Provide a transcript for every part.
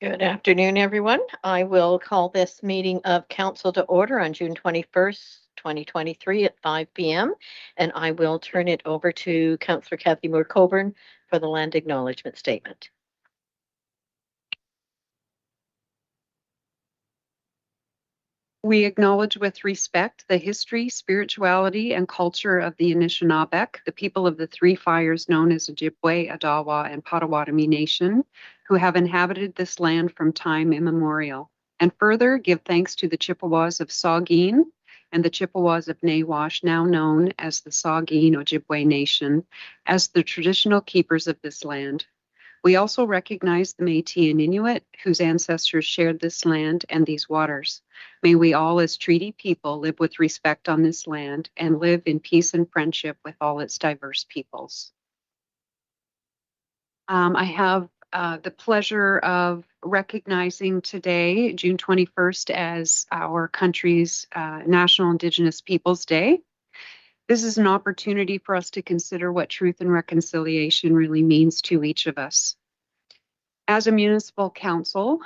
Good afternoon, everyone. I will call this meeting of council to order on June 21st, 2023 at 5 p.m. And I will turn it over to Councillor Kathy Moore-Coburn for the land acknowledgement statement. We acknowledge with respect the history, spirituality, and culture of the Anishinaabeg, the people of the Three Fires known as Ojibwe, Odawa, and Potawatomi Nation, who have inhabited this land from time immemorial. And further, give thanks to the Chippewas of Saugeen and the Chippewas of Nawash, now known as the Saugeen Ojibwe Nation, as the traditional keepers of this land. We also recognize the Métis and Inuit whose ancestors shared this land and these waters. May we all, as treaty people, live with respect on this land and live in peace and friendship with all its diverse peoples. I have the pleasure of recognizing today, June 21st, as our country's National Indigenous Peoples Day. This is an opportunity for us to consider what truth and reconciliation really means to each of us. As a municipal council,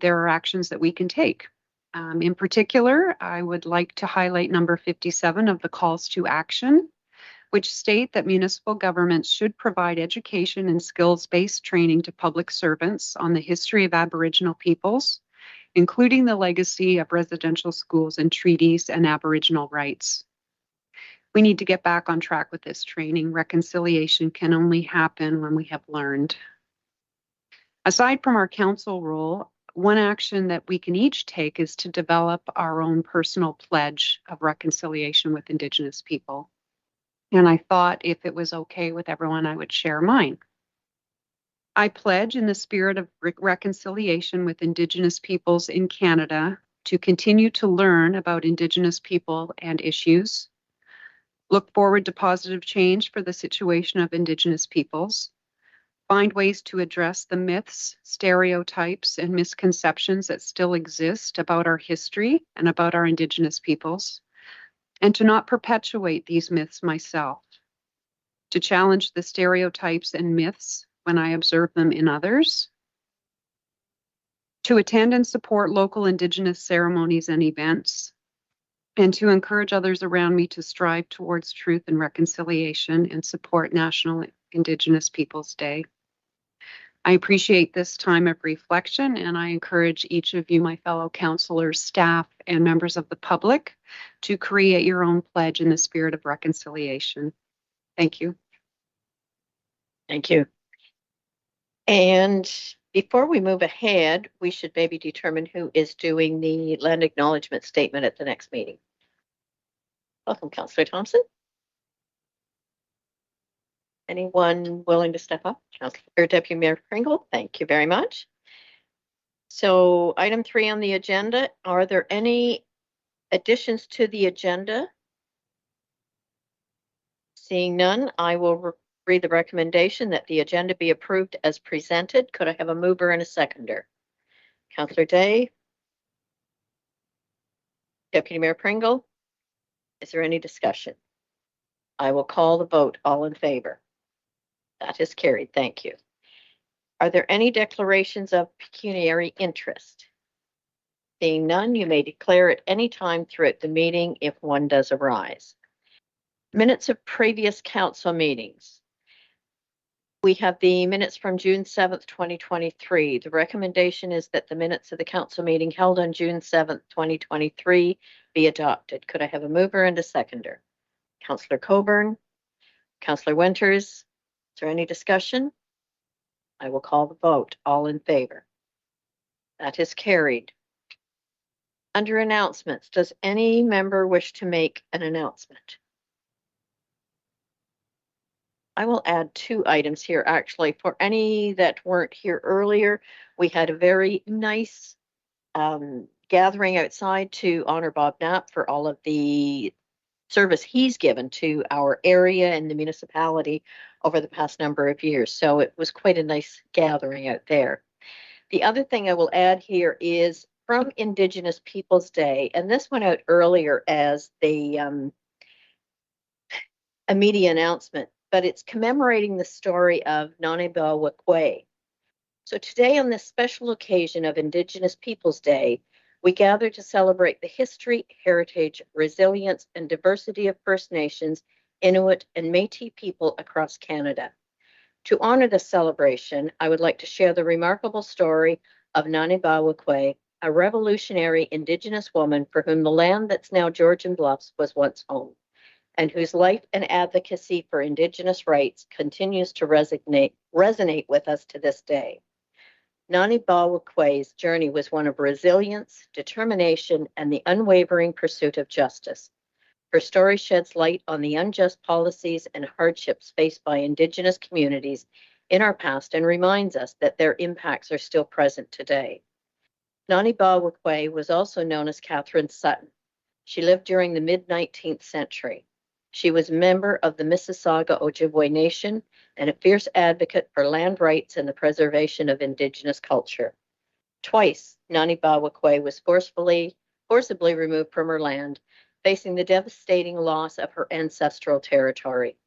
there are actions that we can take. In particular, I would like to highlight number 57 of the calls to action, which state that municipal governments should provide education and skills-based training to public servants on the history of Aboriginal peoples, including the legacy of residential schools and treaties and Aboriginal rights. We need to get back on track with this training. Reconciliation can only happen when we have learned. Aside from our council role, one action that we can each take is to develop our own personal pledge of reconciliation with Indigenous people. And I thought if it was okay with everyone, I would share mine. I pledge in the spirit of reconciliation with Indigenous peoples in Canada to continue to learn about Indigenous people and issues, look forward to positive change for the situation of Indigenous peoples, find ways to address the myths, stereotypes, and misconceptions that still exist about our history and about our Indigenous peoples, and to not perpetuate these myths myself, to challenge the stereotypes and myths when I observe them in others, to attend and support local Indigenous ceremonies and events, and to encourage others around me to strive towards truth and reconciliation and support National Indigenous Peoples Day. I appreciate this time of reflection, and I encourage each of you, my fellow councillors, staff, and members of the public, to create your own pledge in the spirit of reconciliation. Thank you. Thank you. And before we move ahead, we should maybe determine who is doing the land acknowledgement statement at the next meeting. Welcome, Councillor Thompson. Anyone willing to step up? Councillor Deputy Mayor Pringle, thank you very much. So item 3 on the agenda, are there any additions to the agenda? Seeing none, I will read the recommendation that the agenda be approved as presented. Could I have a mover and a seconder? Councillor Day? Deputy Mayor Pringle? Is there any discussion? I will call the vote. All in favor? That is carried. Thank you. Are there any declarations of pecuniary interest? Seeing none, you may declare at any time throughout the meeting if one does arise. Minutes of previous council meetings. We have the minutes from June 7th, 2023. The recommendation is that the minutes of the council meeting held on June 7th, 2023 be adopted. Could I have a mover and a seconder? Councillor Coburn, Councillor Winters, is there any discussion? I will call the vote. All in favor? That is carried. Under announcements, does any member wish to make an announcement? I will add 2 items here, actually. For any that weren't here earlier, we had a very nice gathering outside to honor Bob Knapp for all of the service he's given to our area and the municipality over the past number of years. So it was quite a nice gathering out there. The other thing I will add here is from Indigenous Peoples Day, and this went out earlier as a media announcement, but it's commemorating the story of Naniba Wakwe. So today, on this special occasion of Indigenous Peoples Day, we gather to celebrate the history, heritage, resilience, and diversity of First Nations, Inuit, and Métis people across Canada. To honor this celebration, I would like to share the remarkable story of Nani Bawakwe, a revolutionary Indigenous woman for whom the land that's now Georgian Bluffs was once home, and whose life and advocacy for Indigenous rights continues to resonate with us to this day. Nani Bawakwe's journey was one of resilience, determination, and the unwavering pursuit of justice. Her story sheds light on the unjust policies and hardships faced by Indigenous communities in our past and reminds us that their impacts are still present today. Nani Bawakwe was also known as Catherine Sutton. She lived during the mid-19th century. She was a member of the Mississauga Ojibwe Nation and a fierce advocate for land rights and the preservation of Indigenous culture. Twice, Nani Bawakwe was forcibly removed from her land, facing the devastating loss of her ancestral territory.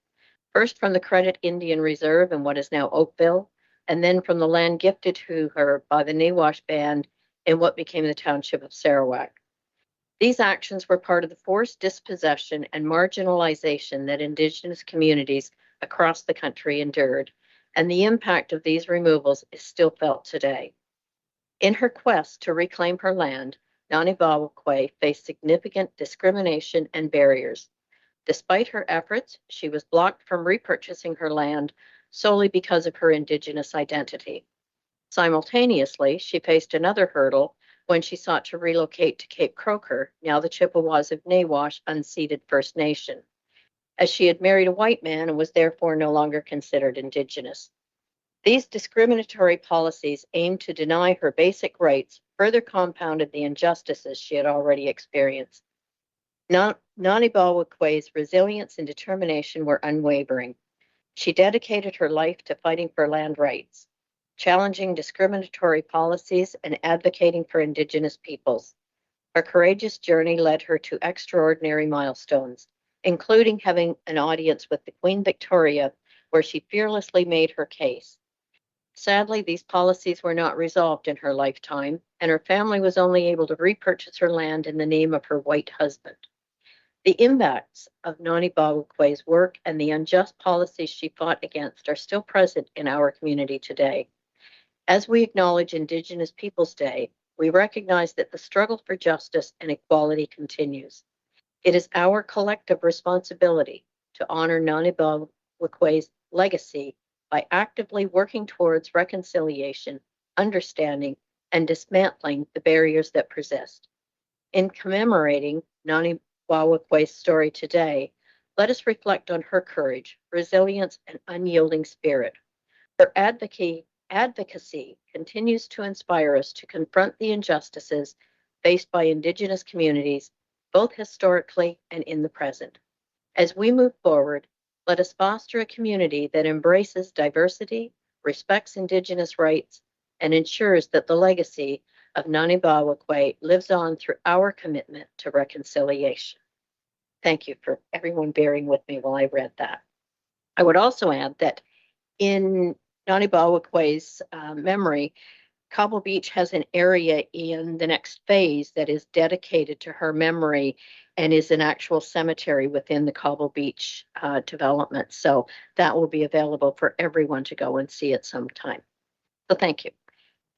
First from the Credit Indian Reserve in what is now Oakville, and then from the land gifted to her by the Nawash Band in what became the township of Sarawak. These actions were part of the forced dispossession and marginalization that Indigenous communities across the country endured, and the impact of these removals is still felt today. In her quest to reclaim her land, Nani Bawakwe faced significant discrimination and barriers. Despite her efforts, she was blocked from repurchasing her land solely because of her Indigenous identity. Simultaneously, she faced another hurdle when she sought to relocate to Cape Croker, now the Chippewas of Nawash unceded First Nation, as she had married a white man and was therefore no longer considered Indigenous. These discriminatory policies aimed to deny her basic rights, further compounded the injustices she had already experienced. Nani Bawakwe's resilience and determination were unwavering. She dedicated her life to fighting for land rights, challenging discriminatory policies, and advocating for Indigenous peoples. Her courageous journey led her to extraordinary milestones, including having an audience with the Queen Victoria, where she fearlessly made her case. Sadly, these policies were not resolved in her lifetime, and her family was only able to repurchase her land in the name of her white husband. The impacts of Nani Bawakwe's work and the unjust policies she fought against are still present in our community today. As we acknowledge Indigenous Peoples Day, we recognize that the struggle for justice and equality continues. It is our collective responsibility to honor Nani Bawakwe's legacy by actively working towards reconciliation, understanding, and dismantling the barriers that persist. In commemorating Nani Bawakwe's story today, let us reflect on her courage, resilience, and unyielding spirit. Her advocacy continues to inspire us to confront the injustices faced by Indigenous communities, both historically and in the present. As we move forward, let us foster a community that embraces diversity, respects Indigenous rights, and ensures that the legacy of Nani Bawakwe lives on through our commitment to reconciliation. Thank you for everyone bearing with me while I read that. I would also add that in Nani Bawakwe's memory, Cobble Beach has an area in the next phase that is dedicated to her memory and is an actual cemetery within the Cobble Beach development. So that will be available for everyone to go and see at some time. So thank you.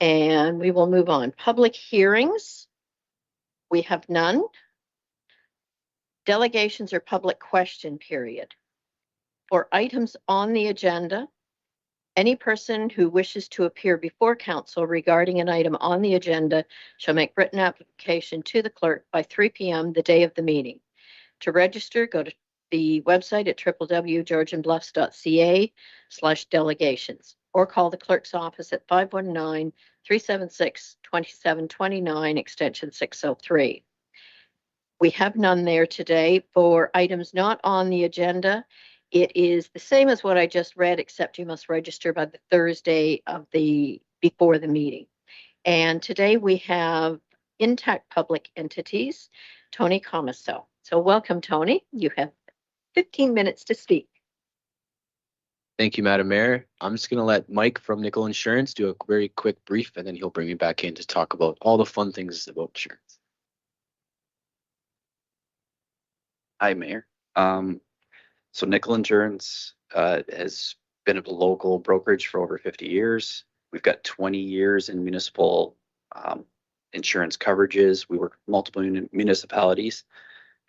And we will move on. Public hearings. We have none. Delegations or public question period. For items on the agenda, any person who wishes to appear before council regarding an item on the agenda shall make written application to the clerk by 3 p.m. the day of the meeting. To register, go to the website at www.georgianbluffs.ca/delegations or call the clerk's office at 519-376-2729, extension 603. We have none there today. For items not on the agenda, it is the same as what I just read, except you must register by the Thursday of before the meeting. And today we have Intact Public Entities, Tony Comiso. So welcome, Tony. You have 15 minutes to speak. Thank you, Madam Mayor. I'm just going to let Mike from Nickel Insurance do a very quick brief, and then he'll bring me back in to talk about all the fun things about insurance. Hi, Mayor. So Nickel Insurance has been a local brokerage for over 50 years. We've got 20 years in municipal insurance coverages. We work with multiple municipalities,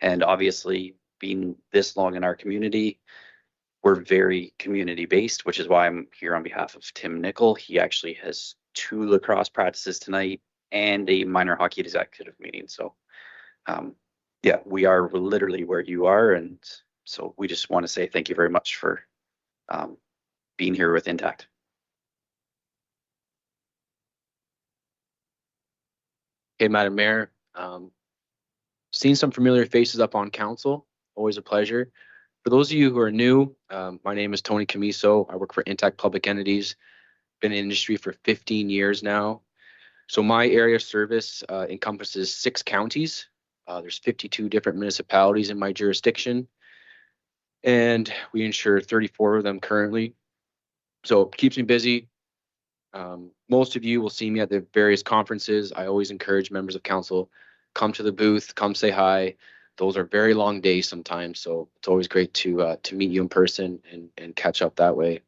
and obviously being this long in our community, we're very community based, which is why I'm here on behalf of Tim Nickel. He actually has 2 lacrosse practices tonight and a minor hockey executive meeting. So yeah, we are literally where you are. And so we just want to say thank you very much for being here with Intact. Okay, Madam Mayor, seeing some familiar faces up on council, always a pleasure. For those of you who are new, my name is Tony Camiso. I work for Intact Public Entities, been in the industry for 15 years now. So my area of service encompasses 6 counties. There's 52 different municipalities in my jurisdiction, and we insure 34 of them currently. So it keeps me busy. Most of you will see me at the various conferences. I always encourage members of council, come to the booth, come say hi. Those are very long days sometimes, so it's always great to meet you in person and catch up that way.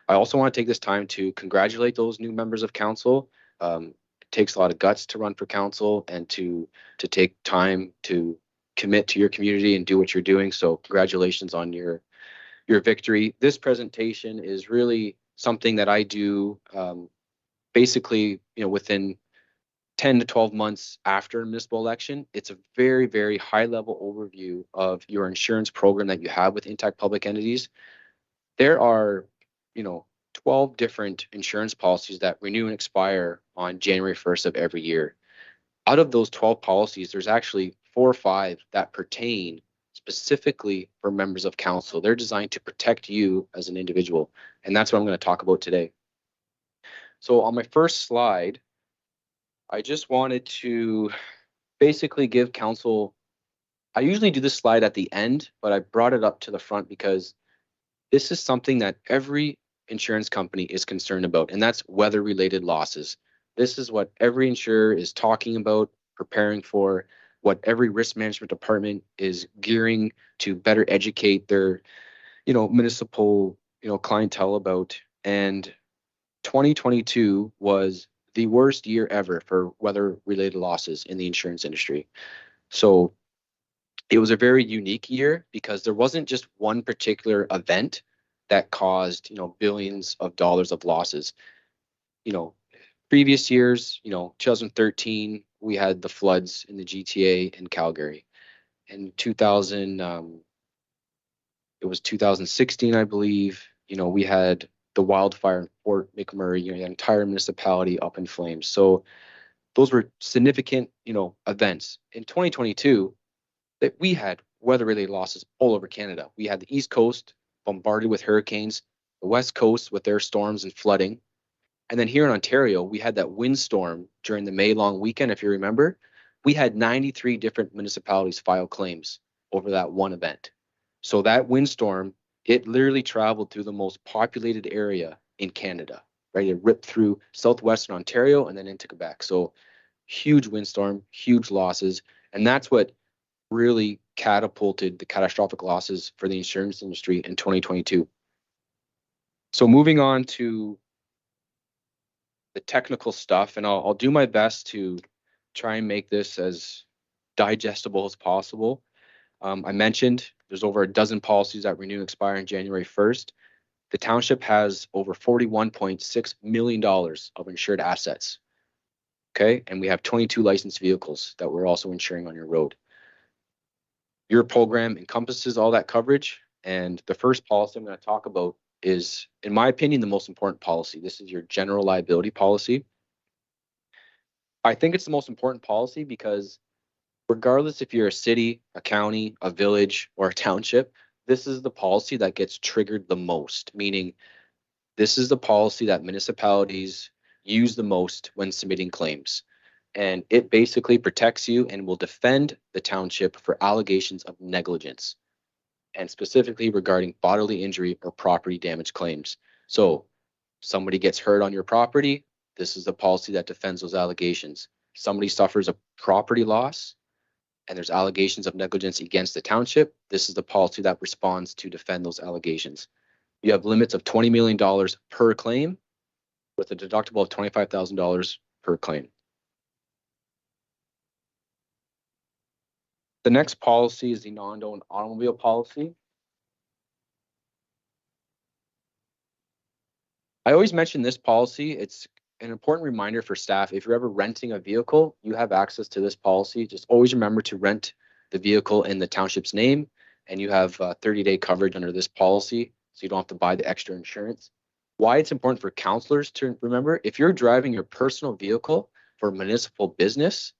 I also want to take this time to congratulate those new members of council. It takes a lot of guts to run for council and to take time to commit to your community and do what you're doing. So congratulations on your victory. This presentation is really something that I do basically, within 10 to 12 months after a municipal election. It's a very, very high level overview of your insurance program that you have with Intact Public Entities. There are, 12 different insurance policies that renew and expire on January 1st of every year. Out of those 12 policies, there's actually 4 or 5 that pertain specifically for members of council. They're designed to protect you as an individual, and that's what I'm going to talk about today. So on my first slide, I just wanted to basically give council, I usually do this slide at the end, but I brought it up to the front because this is something that every insurance company is concerned about, and that's weather-related losses. This is what every insurer is talking about, preparing for, what every risk management department is gearing to better educate their, municipal, clientele about. And 2022 was the worst year ever for weather-related losses in the insurance industry. So it was a very unique year because there wasn't just one particular event that caused, billions of dollars of losses. Previous years, 2013, we had the floods in the GTA in Calgary. In 2016, I believe, we had the wildfire in Fort McMurray, the entire municipality up in flames. So those were significant, events. In 2022, that we had weather-related losses all over Canada. We had the East Coast bombarded with hurricanes, the West Coast with their storms and flooding. And then here in Ontario, we had that windstorm during the May long weekend, if you remember. We had 93 different municipalities file claims over that one event. So that windstorm, it literally traveled through the most populated area in Canada, right? It ripped through southwestern Ontario and then into Quebec. So huge windstorm, huge losses. And that's what really catapulted the catastrophic losses for the insurance industry in 2022. So moving on to the technical stuff, and I'll do my best to try and make this as digestible as possible. I mentioned there's over a dozen policies that renew and expire on January 1st. The township has over $41.6 million of insured assets. Okay, and we have 22 licensed vehicles that we're also insuring on your road. Your program encompasses all that coverage, and the first policy I'm going to talk about is, in my opinion, the most important policy. This is your general liability policy. I think it's the most important policy because regardless if you're a city, a county, a village, or a township, this is the policy that gets triggered the most, meaning this is the policy that municipalities use the most when submitting claims. And it basically protects you and will defend the township for allegations of negligence. and specifically regarding bodily injury or property damage claims. So somebody gets hurt on your property, this is the policy that defends those allegations. Somebody suffers a property loss and there's allegations of negligence against the township, this is the policy that responds to defend those allegations. You have limits of $20 million per claim with a deductible of $25,000 per claim. The next policy is the non-owned automobile policy. I always mention this policy. It's an important reminder for staff. If you're ever renting a vehicle, you have access to this policy. Just always remember to rent the vehicle in the township's name, and you have 30-day coverage under this policy, so you don't have to buy the extra insurance. Why it's important for counselors to remember, if you're driving your personal vehicle for municipal business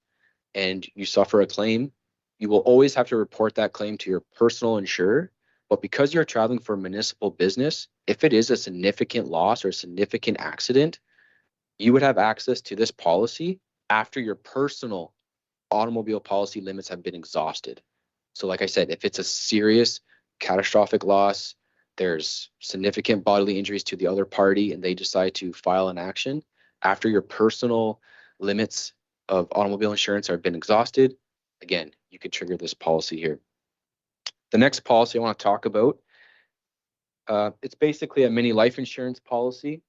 and you suffer a claim, you will always have to report that claim to your personal insurer. But because you're traveling for municipal business, if it is a significant loss or a significant accident, you would have access to this policy after your personal automobile policy limits have been exhausted. So like I said, if it's a serious catastrophic loss, there's significant bodily injuries to the other party and they decide to file an action, after your personal limits of automobile insurance have been exhausted, again, you could trigger this policy here. The next policy I want to talk about, it's basically a mini life insurance policy.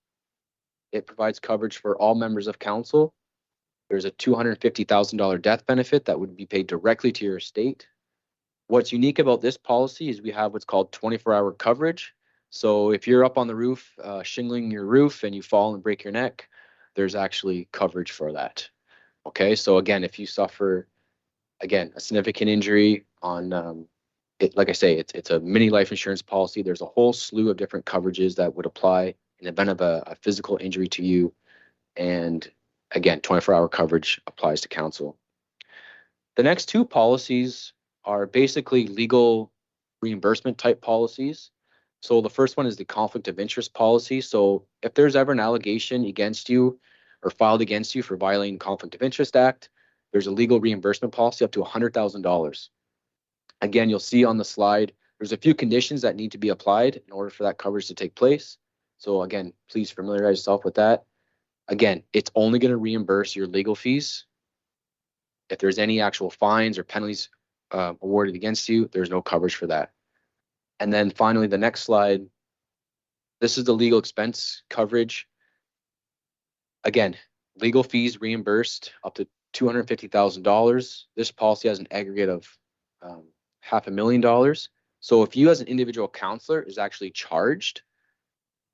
It provides coverage for all members of council. There's a $250,000 death benefit that would be paid directly to your estate. What's unique about this policy is we have what's called 24-hour coverage. So if you're up on the roof, shingling your roof and you fall and break your neck, there's actually coverage for that. Okay, so again, if you suffer, again, a significant injury on, like I say, it's a mini life insurance policy. There's a whole slew of different coverages that would apply in the event of a physical injury to you. And again, 24-hour coverage applies to council. The next two policies are basically legal reimbursement type policies. So the first one is the conflict of interest policy. So if there's ever an allegation against you or filed against you for violating Conflict of Interest Act, there's a legal reimbursement policy up to $100,000. Again, you'll see on the slide, there's a few conditions that need to be applied in order for that coverage to take place. So again, please familiarize yourself with that. Again, it's only going to reimburse your legal fees. If there's any actual fines or penalties awarded against you, there's no coverage for that. And then finally, the next slide, this is the legal expense coverage. Again, legal fees reimbursed up to $250,000. This policy has an aggregate of $500,000. So if you as an individual counselor is actually charged,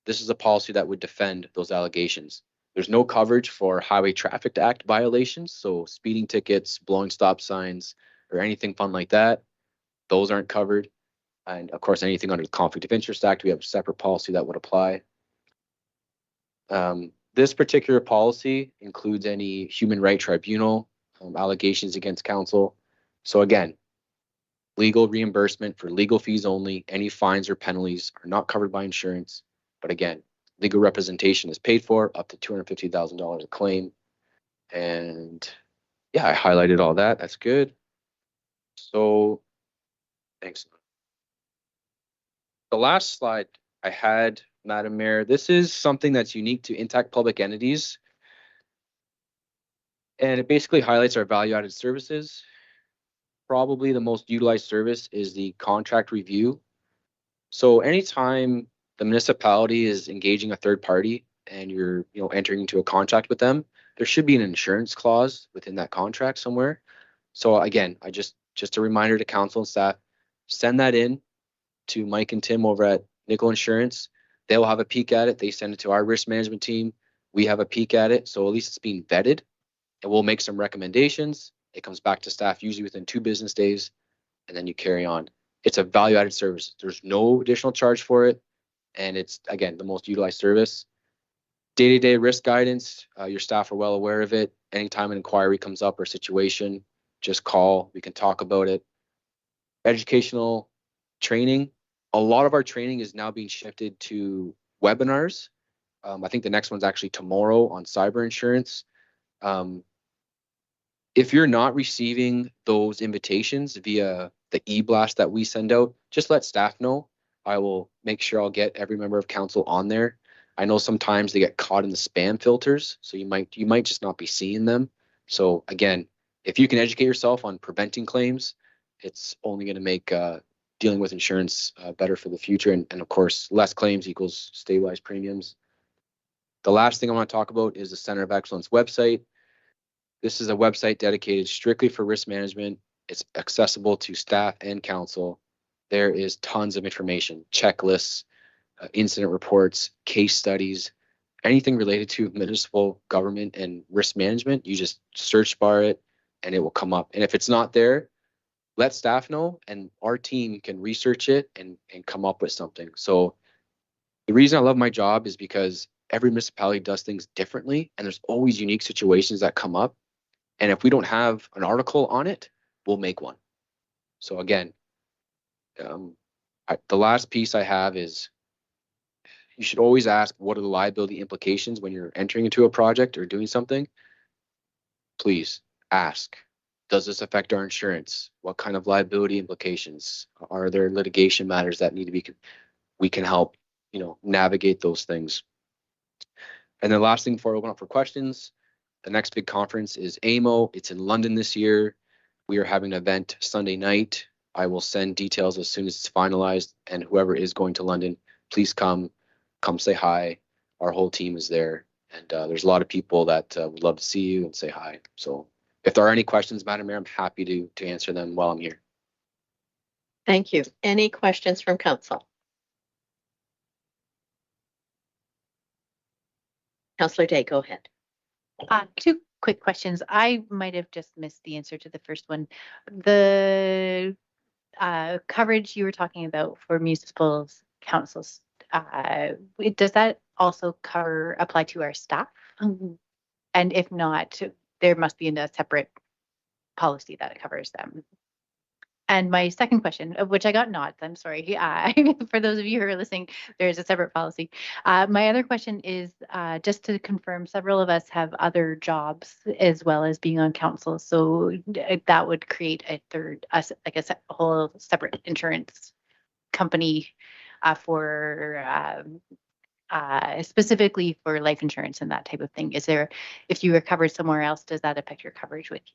this is a policy that would defend those allegations. There's no coverage for Highway Traffic Act violations, so speeding tickets, blowing stop signs, or anything fun like that. Those aren't covered. And of course, anything under the Conflict of Interest Act, we have a separate policy that would apply. This particular policy includes any human rights tribunal allegations against council. So again, legal reimbursement for legal fees only. Any fines or penalties are not covered by insurance. But again, legal representation is paid for up to $250,000 a claim. And yeah, I highlighted all that. That's good. So thanks. The last slide I had, Madam Mayor, this is something that's unique to Intact Public Entities. And it basically highlights our value-added services. Probably the most utilized service is the contract review. So anytime the municipality is engaging a third party and you're entering into a contract with them, there should be an insurance clause within that contract somewhere. So again, just a reminder to council and staff, send that in to Mike and Tim over at Nickel Insurance. They'll have a peek at it. They send it to our risk management team. We have a peek at it. So at least it's being vetted, and we'll make some recommendations. It comes back to staff usually within 2 business days, and then you carry on. It's a value-added service. There's no additional charge for it, and it's, again, the most utilized service. Day-to-day risk guidance, your staff are well aware of it. Anytime an inquiry comes up or situation, just call. We can talk about it. Educational training. A lot of our training is now being shifted to webinars. I think the next one's actually tomorrow on cyber insurance. If you're not receiving those invitations via the e-blast that we send out, just let staff know. I will make sure I'll get every member of council on there. I know sometimes they get caught in the spam filters, so you might just not be seeing them. So again, if you can educate yourself on preventing claims, it's only going to make dealing with insurance better for the future. And of course, less claims equals stabilized premiums. The last thing I want to talk about is the Center of Excellence website. This is a website dedicated strictly for risk management. It's accessible to staff and council. There is tons of information, checklists, incident reports, case studies, anything related to municipal government and risk management. You just search bar it and it will come up. And if it's not there, let staff know and our team can research it and come up with something. So the reason I love my job is because every municipality does things differently and there's always unique situations that come up. And if we don't have an article on it, we'll make one. So again, the last piece I have is you should always ask, what are the liability implications when you're entering into a project or doing something? Please ask, does this affect our insurance? What kind of liability implications? Are there litigation matters that need to be, we can help, navigate those things. And then last thing before I open up for questions, the next big conference is AMO. It's in London this year. We are having an event Sunday night. I will send details as soon as it's finalized, and whoever is going to London, please come say hi. Our whole team is there, and there's a lot of people that would love to see you and say hi. So if there are any questions, Madam Mayor, I'm happy to answer them while I'm here. Thank you. Any questions from council? Councillor Day, go ahead. Two quick questions. I might have just missed the answer to the first one. The coverage you were talking about for municipal councils, does that also apply to our staff? Mm-hmm. And if not, there must be a separate policy that covers them. And my second question, of which I got nods, I'm sorry. For those of you who are listening, there's a separate policy. My other question is just to confirm, several of us have other jobs as well as being on council. So that would create a third, like a whole separate insurance company for specifically for life insurance and that type of thing. Is there, if you were covered somewhere else, does that affect your coverage with you?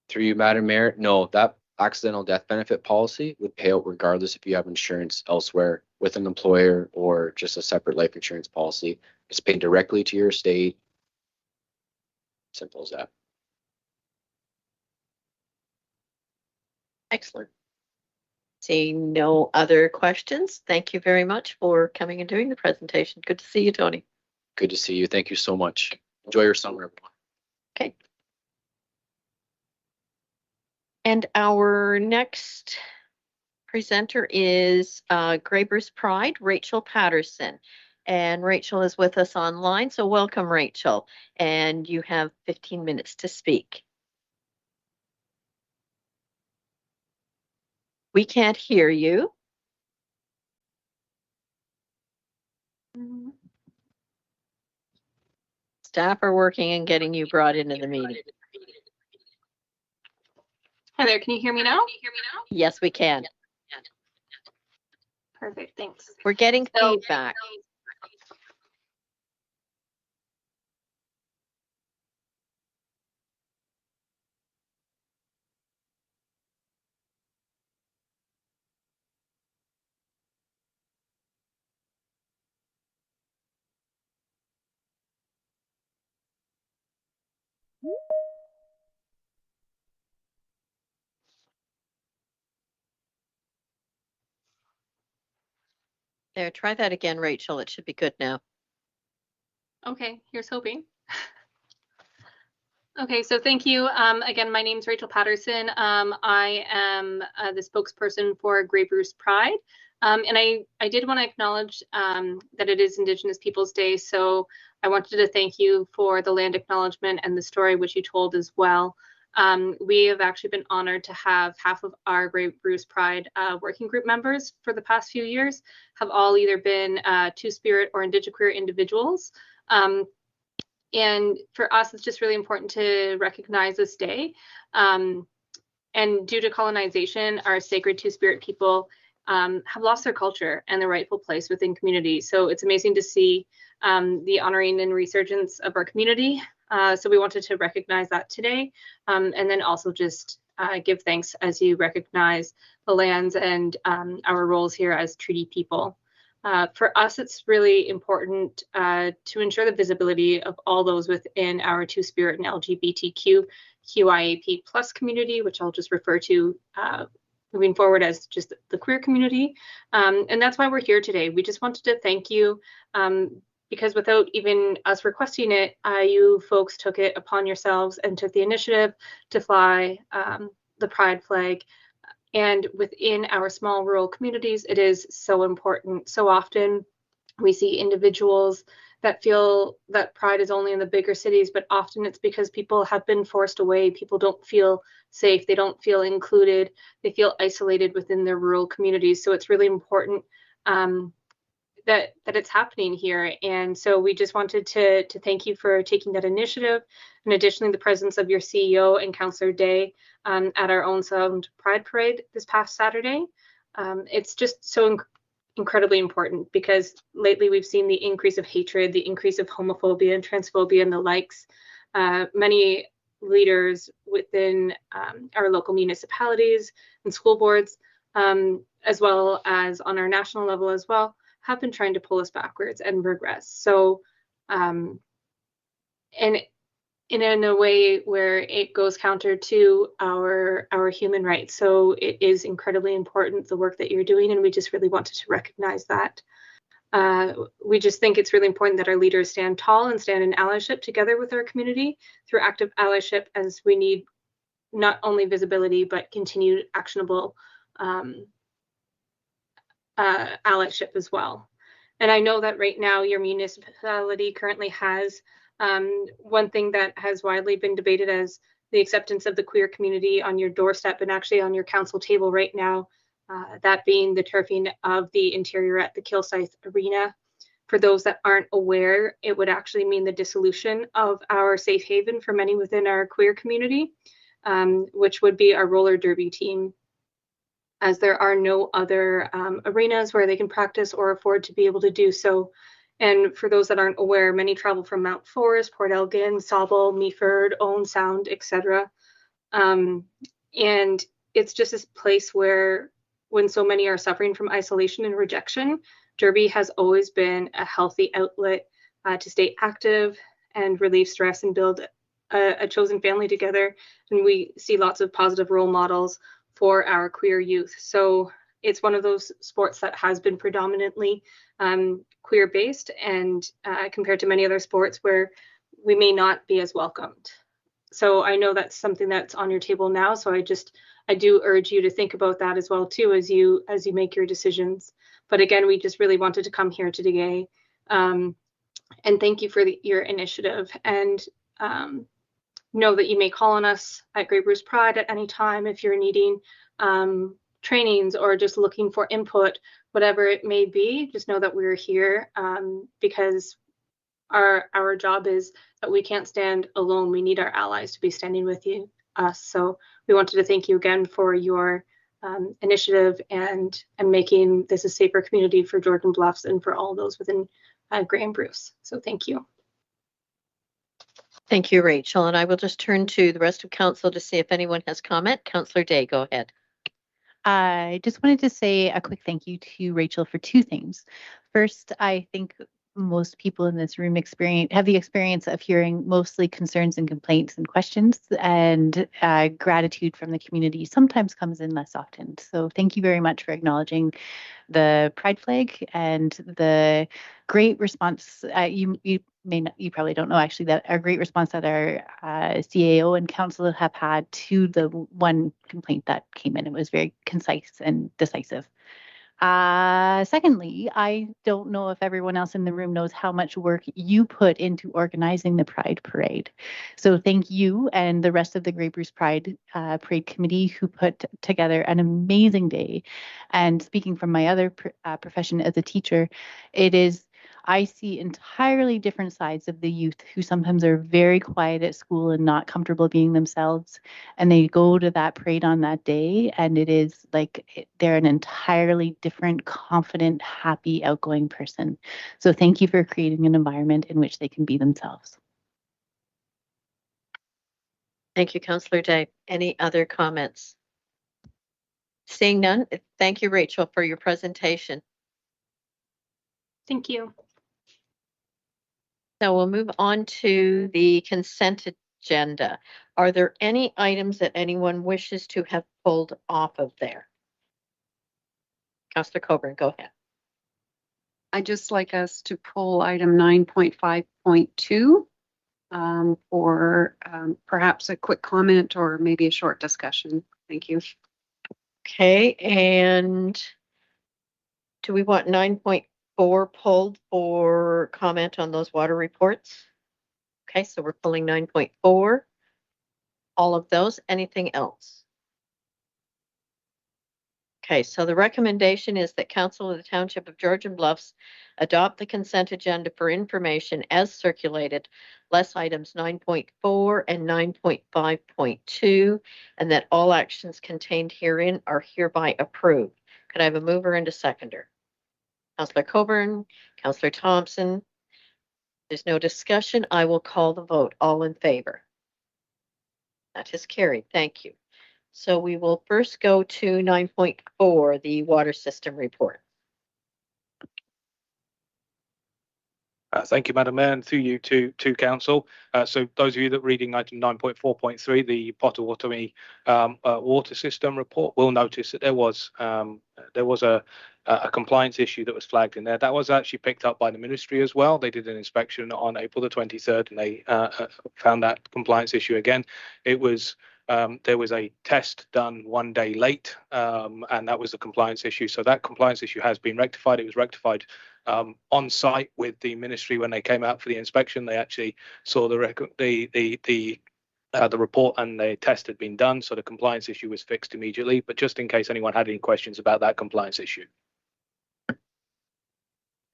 Through you, Madam Mayor, no, that accidental death benefit policy would pay out regardless if you have insurance elsewhere with an employer or just a separate life insurance policy. It's paid directly to your estate. Simple as that. Excellent. Seeing no other questions, thank you very much for coming and doing the presentation. Good to see you, Tony. Good to see you. Thank you so much. Enjoy your summer, everyone. Okay. And our next presenter is Grey Bruce Pride, Rachel Patterson. And Rachel is with us online, so welcome, Rachel. And you have 15 minutes to speak. We can't hear you. Staff are working and getting you brought into the meeting. Hi there, can you hear me now? Yes, we can. Perfect, thanks. We're getting feedback. There, try that again, Rachel. It should be good now. Okay, here's hoping. Okay, so thank you. Again, my name is Rachel Patterson. I am the spokesperson for Grey Bruce Pride. And I did want to acknowledge that it is Indigenous Peoples Day. So I wanted to thank you for the land acknowledgement and the story which you told as well. We have actually been honored to have half of our Grey Bruce Pride working group members for the past few years have all either been Two-Spirit or Indigiqueer individuals. And for us, it's just really important to recognize this day. And due to colonization, our sacred Two-Spirit people have lost their culture and their rightful place within community. So it's amazing to see the honoring and resurgence of our community. So we wanted to recognize that today, and then also just give thanks as you recognize the lands and our roles here as treaty people. For us, it's really important to ensure the visibility of all those within our Two-Spirit and LGBTQ QIAP plus community, which I'll just refer to moving forward as just the queer community. And that's why we're here today. We just wanted to thank you because without even us requesting it, you folks took it upon yourselves and took the initiative to fly the pride flag. And within our small rural communities, it is so important. So often we see individuals that feel that pride is only in the bigger cities, but often it's because people have been forced away. People don't feel safe. They don't feel included. They feel isolated within their rural communities. So it's really important that it's happening here. And so we just wanted to thank you for taking that initiative, and additionally the presence of your CEO and Councillor Day at our Own Sound Pride Parade this past Saturday. It's just so incredibly important because lately we've seen the increase of hatred, the increase of homophobia and transphobia and the likes. Many leaders within our local municipalities and school boards, as well as on our national level as well, have been trying to pull us backwards and regress. So, and in a way where it goes counter to our human rights. So it is incredibly important, the work that you're doing, and we just really wanted to recognize that. We just think it's really important that our leaders stand tall and stand in allyship together with our community through active allyship, as we need not only visibility, but continued actionable allyship as well. And I know that right now your municipality currently has one thing that has widely been debated as the acceptance of the queer community on your doorstep and actually on your council table right now, that being the turfing of the interior at the Kilsyth Arena. For those that aren't aware, it would actually mean the dissolution of our safe haven for many within our queer community, which would be our roller derby team, as there are no other arenas where they can practice or afford to be able to do so. And for those that aren't aware, many travel from Mount Forest, Port Elgin, Sauble, Meaford, Owen Sound, etc. And it's just this place where, when so many are suffering from isolation and rejection, derby has always been a healthy outlet to stay active and relieve stress and build a chosen family together. And we see lots of positive role models for our queer youth. So it's one of those sports that has been predominantly queer based, and compared to many other sports where we may not be as welcomed. So I know that's something that's on your table now. So I do urge you to think about that as well too, as you make your decisions. But again, we just really wanted to come here today and thank you for your initiative, and know that you may call on us at Grey Bruce Pride at any time if you're needing trainings or just looking for input, whatever it may be. Just know that we're here because our job is that we can't stand alone. We need our allies to be standing with us. So we wanted to thank you again for your initiative and making this a safer community for Jordan Bluffs and for all those within Grey and Bruce. So thank you. Thank you, Rachel. And I will just turn to the rest of council to see if anyone has comment. Councillor Day, go ahead. I just wanted to say a quick thank you to Rachel for two things. First, I think most people in this room have the experience of hearing mostly concerns and complaints and questions, and gratitude from the community sometimes comes in less often. So thank you very much for acknowledging the pride flag and the great response. You probably don't know actually that a great response that our CAO and council have had to the one complaint that came in. It was very concise and decisive. Secondly, I don't know if everyone else in the room knows how much work you put into organizing the Pride Parade. So thank you and the rest of the Grey Bruce Pride Parade Committee who put together an amazing day. And speaking from my other profession as a teacher, it is I see entirely different sides of the youth who sometimes are very quiet at school and not comfortable being themselves. And they go to that parade on that day, and it is like they're an entirely different, confident, happy, outgoing person. So thank you for creating an environment in which they can be themselves. Thank you, Councillor Day. Any other comments? Seeing none, thank you, Rachel, for your presentation. Thank you. So we'll move on to the consent agenda. Are there any items that anyone wishes to have pulled off of there? Councillor Coburn, go ahead. I'd just like us to pull item 9.5.2 for perhaps a quick comment or maybe a short discussion. Thank you. Okay, and do we want 9.4 pulled for comment on those water reports? Okay, so we're pulling 9.4. All of those. Anything else? Okay, so the recommendation is that Council of the Township of Georgian Bluffs adopt the consent agenda for information as circulated, less items 9.4 and 9.5.2, and that all actions contained herein are hereby approved. Could I have a mover and a seconder? Councillor Coburn, Councillor Thompson. There's no discussion. I will call the vote. All in favor? That is carried. Thank you. So we will first go to 9.4, the water system report. Thank you, Madam Mayor, and through you to Council. So those of you that are reading item 9.4.3, the Potawatomi water system report, will notice that there was a compliance issue that was flagged in there. That was actually picked up by the ministry as well. They did an inspection on April the 23rd, and they found that compliance issue again. It was there was a test done one day late, and that was the compliance issue. So that compliance issue has been rectified. It was rectified on site with the ministry when they came out for the inspection. They actually saw the report and the test had been done, so the compliance issue was fixed immediately. But just in case anyone had any questions about that compliance issue.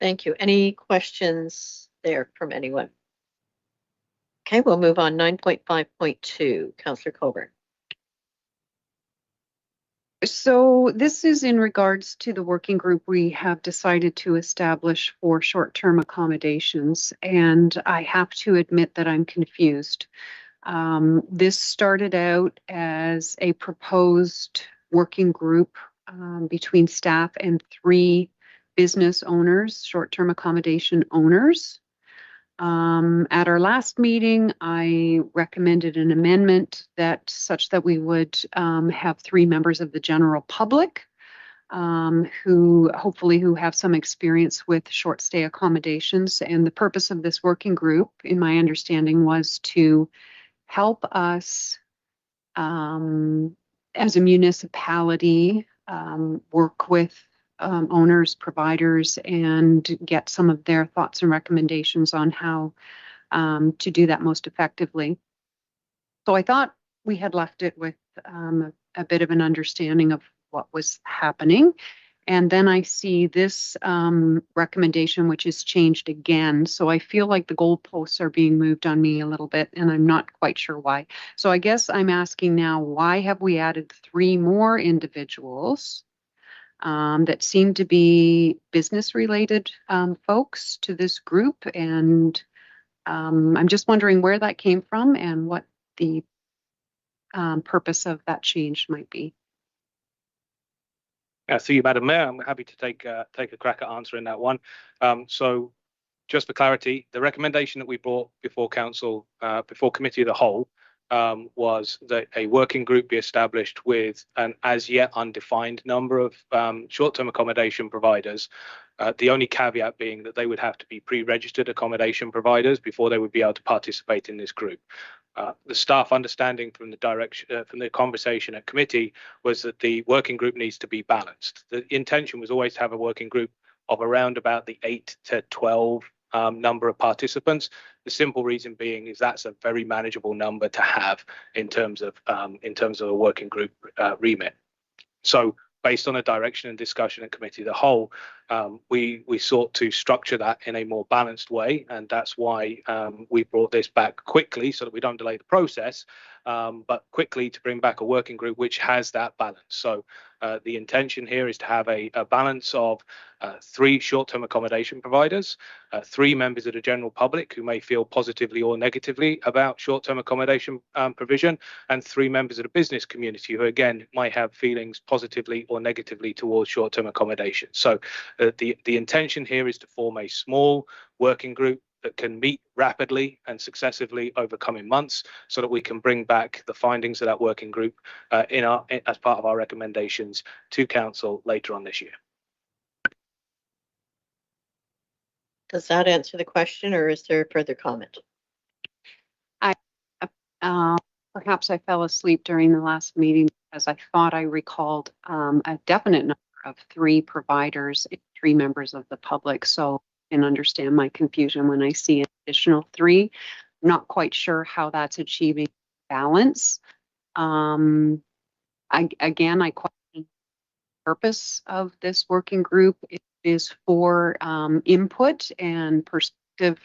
Thank you. Any questions there from anyone? Okay, we'll move on. 9.5.2, Councillor Coburn. So this is in regards to the working group we have decided to establish for short-term accommodations, and I have to admit that I'm confused. This started out as a proposed working group between staff and 3 business owners, short-term accommodation owners. At our last meeting, I recommended an amendment such that we would have 3 members of the general public who have some experience with short stay accommodations. And the purpose of this working group, in my understanding, was to help us as a municipality work with owners, providers, and get some of their thoughts and recommendations on how to do that most effectively. So I thought we had left it with a bit of an understanding of what was happening. And then I see this recommendation, which is changed again. So I feel like the goalposts are being moved on me a little bit, and I'm not quite sure why. So I guess I'm asking now, why have we added 3 more individuals that seem to be business-related folks to this group? And I'm just wondering where that came from and what the purpose of that change might be. Through you, Madam Mayor, I'm happy to take a crack at answering that one. So just for clarity, the recommendation that we brought before Council, before Committee of the Whole, was that a working group be established with an as yet undefined number of short-term accommodation providers. The only caveat being that they would have to be pre-registered accommodation providers before they would be able to participate in this group. The staff understanding from the direction, from the conversation at committee, was that the working group needs to be balanced. The intention was always to have a working group of around about the 8 to 12 number of participants. The simple reason being is that's a very manageable number to have in terms of a working group remit. So based on a direction and discussion at Committee of the Whole, we sought to structure that in a more balanced way, and that's why we brought this back quickly so that we don't delay the process, but quickly to bring back a working group which has that balance. So the intention here is to have a balance of 3 short-term accommodation providers, 3 members of the general public who may feel positively or negatively about short-term accommodation provision, and 3 members of the business community who again might have feelings positively or negatively towards short-term accommodation. So the intention here is to form a small working group that can meet rapidly and successively over coming months so that we can bring back the findings of that working group as part of our recommendations to council later on this year. Does that answer the question, or is there further comment? Perhaps I fell asleep during the last meeting as I thought I recalled a definite number of 3 providers, 3 members of the public. So I can understand my confusion when I see an additional 3. I'm not quite sure how that's achieving balance. I question the purpose of this working group. It is for input and perspective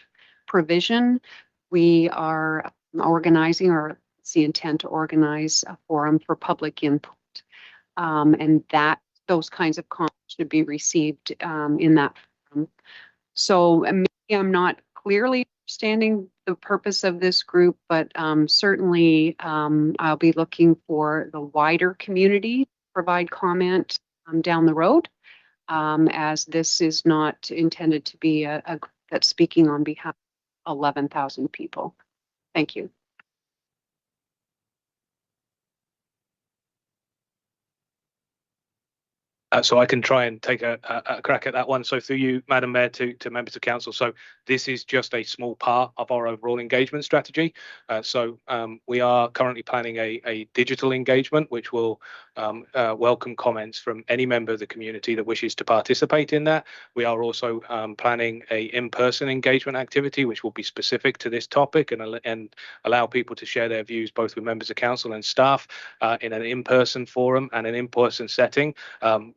provision. We are organizing, or it's the intent to organize, a forum for public input, and that those kinds of comments should be received in that forum. So maybe I'm not clearly understanding the purpose of this group, but certainly I'll be looking for the wider community to provide comment down the road, as this is not intended to be a group that's speaking on behalf of 11,000 people. Thank you. So I can try and take a crack at that one. So through you, Madam Mayor, to members of council. So this is just a small part of our overall engagement strategy. We are currently planning a digital engagement, which will welcome comments from any member of the community that wishes to participate in that. We are also planning a in-person engagement activity, which will be specific to this topic and allow people to share their views, both with members of council and staff, in an in-person forum and an in-person setting,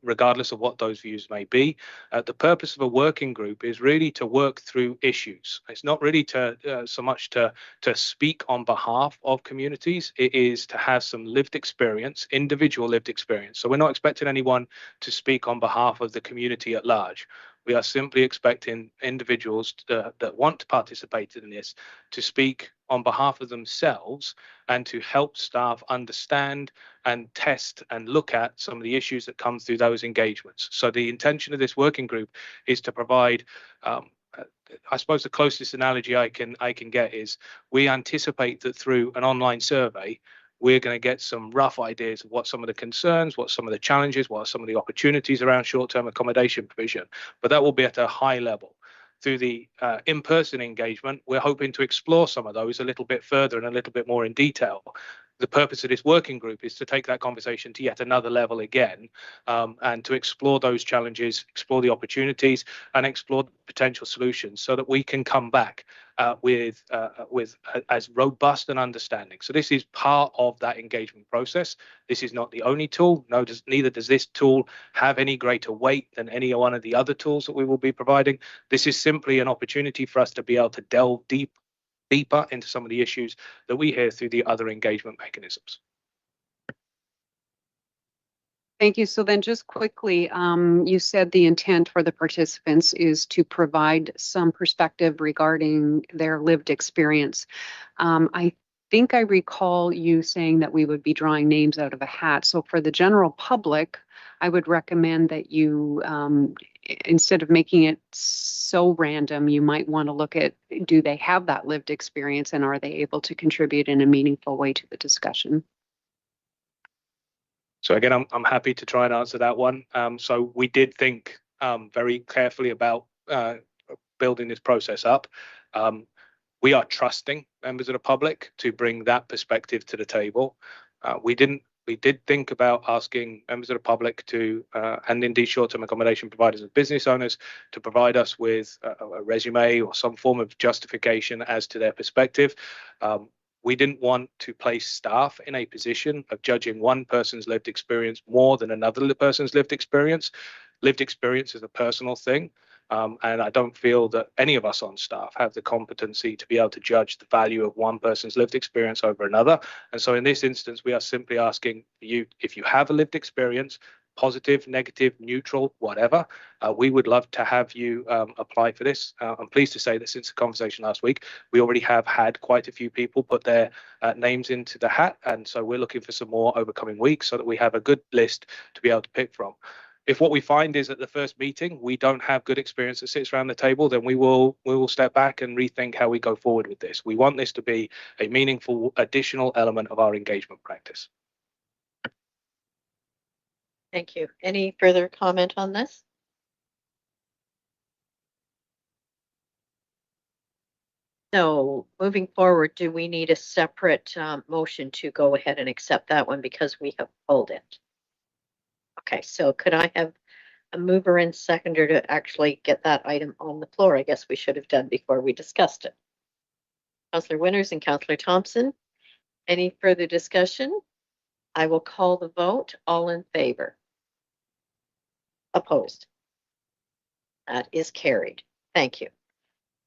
regardless of what those views may be. The purpose of a working group is really to work through issues. It's not really to so much to speak on behalf of communities. It is to have some lived experience, individual lived experience. So we're not expecting anyone to speak on behalf of the community at large. We are simply expecting individuals that want to participate in this to speak on behalf of themselves and to help staff understand and test and look at some of the issues that come through those engagements. So the intention of this working group is to provide, I suppose the closest analogy I can get is, we anticipate that through an online survey, we're going to get some rough ideas of what some of the concerns, what some of the challenges, what are some of the opportunities around short-term accommodation provision. But that will be at a high level. Through the in-person engagement, we're hoping to explore some of those a little bit further and a little bit more in detail. The purpose of this working group is to take that conversation to yet another level again, and to explore those challenges, explore the opportunities, and explore potential solutions so that we can come back with as robust an understanding. So this is part of that engagement process. This is not the only tool. Neither does this tool have any greater weight than any one of the other tools that we will be providing. This is simply an opportunity for us to be able to delve deeper into some of the issues that we hear through the other engagement mechanisms. Thank you. So then just quickly, you said the intent for the participants is to provide some perspective regarding their lived experience. I think I recall you saying that we would be drawing names out of a hat. So for the general public, I would recommend that you, instead of making it so random, you might want to look at, do they have that lived experience and are they able to contribute in a meaningful way to the discussion? So again, I'm happy to try and answer that one. So we did think very carefully about building this process up. We are trusting members of the public to bring that perspective to the table. We did think about asking members of the public to, and indeed short-term accommodation providers and business owners, to provide us with a resume or some form of justification as to their perspective. We didn't want to place staff in a position of judging one person's lived experience more than another person's lived experience. Lived experience is a personal thing. And I don't feel that any of us on staff have the competency to be able to judge the value of one person's lived experience over another. And so in this instance, we are simply asking you, if you have a lived experience, positive, negative, neutral, whatever, we would love to have you apply for this. I'm pleased to say that since the conversation last week, we already have had quite a few people put their names into the hat. And so we're looking for some more over coming weeks so that we have a good list to be able to pick from. If what we find is at the first meeting we don't have good experience that sits around the table, then we will step back and rethink how we go forward with this. We want this to be a meaningful additional element of our engagement practice. Thank you. Any further comment on this? So moving forward, do we need a separate motion to go ahead and accept that one because we have pulled it? Okay, so could I have a mover and seconder to actually get that item on the floor? I guess we should have done before we discussed it. Councillor Winters and Councillor Thompson, any further discussion? I will call the vote. All in favor? Opposed? That is carried. Thank you.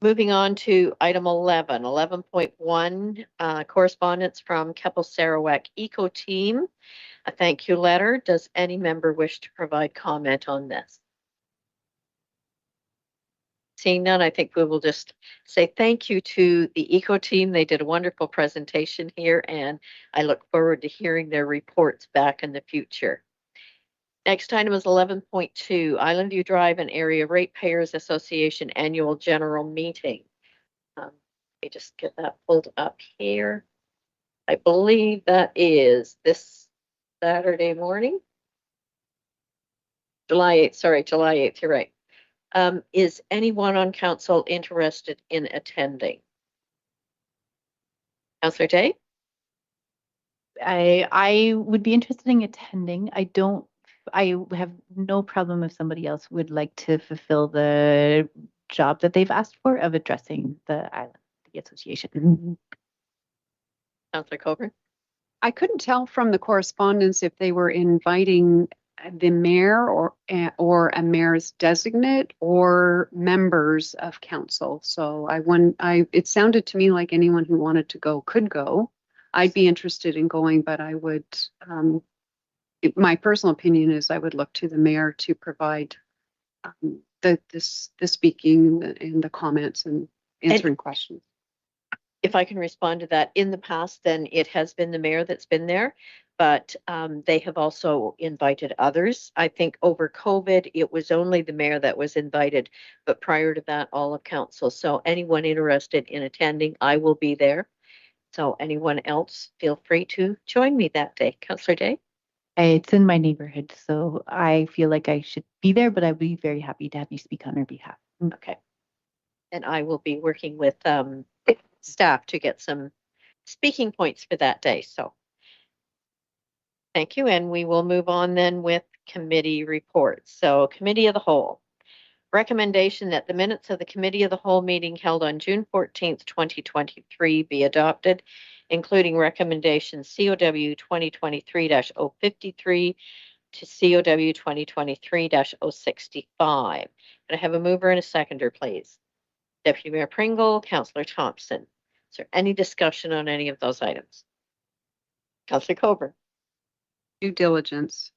Moving on to item 11, 11.1, correspondence from Keppel Sarawak Eco Team. A thank you letter. Does any member wish to provide comment on this? Seeing none, I think we will just say thank you to the Eco Team. They did a wonderful presentation here, and I look forward to hearing their reports back in the future. Next item is 11.2, Island View Drive and Area Ratepayers Association Annual General Meeting. Let me just get that pulled up here. I believe that is this Saturday morning. July 8th, sorry, July 8th, you're right. Is anyone on council interested in attending? Councillor Day? I would be interested in attending. I have no problem if somebody else would like to fulfill the job that they've asked for of addressing the island, the association. Councillor Coburn? I couldn't tell from the correspondence if they were inviting the mayor or a mayor's designate or members of council. So it sounded to me like anyone who wanted to go could go. I'd be interested in going, but I would, my personal opinion is I would look to the mayor to provide the speaking and the comments and answering questions. If I can respond to that, in the past, then it has been the mayor that's been there, but they have also invited others. I think over COVID, it was only the mayor that was invited, but prior to that, all of council. So anyone interested in attending, I will be there. So anyone else, feel free to join me that day. Councillor Day? It's in my neighborhood, so I feel like I should be there, but I'd be very happy to have you speak on our behalf. Okay. And I will be working with staff to get some speaking points for that day. So thank you. And we will move on then with committee reports. So Committee of the Whole. Recommendation that the minutes of the Committee of the Whole meeting held on June 14th, 2023 be adopted, including recommendations COW 2023-053 to COW 2023-065. Can I have a mover and a seconder, please? Deputy Mayor Pringle, Councillor Thompson. Is there any discussion on any of those items? Councillor Coburn? Due diligence.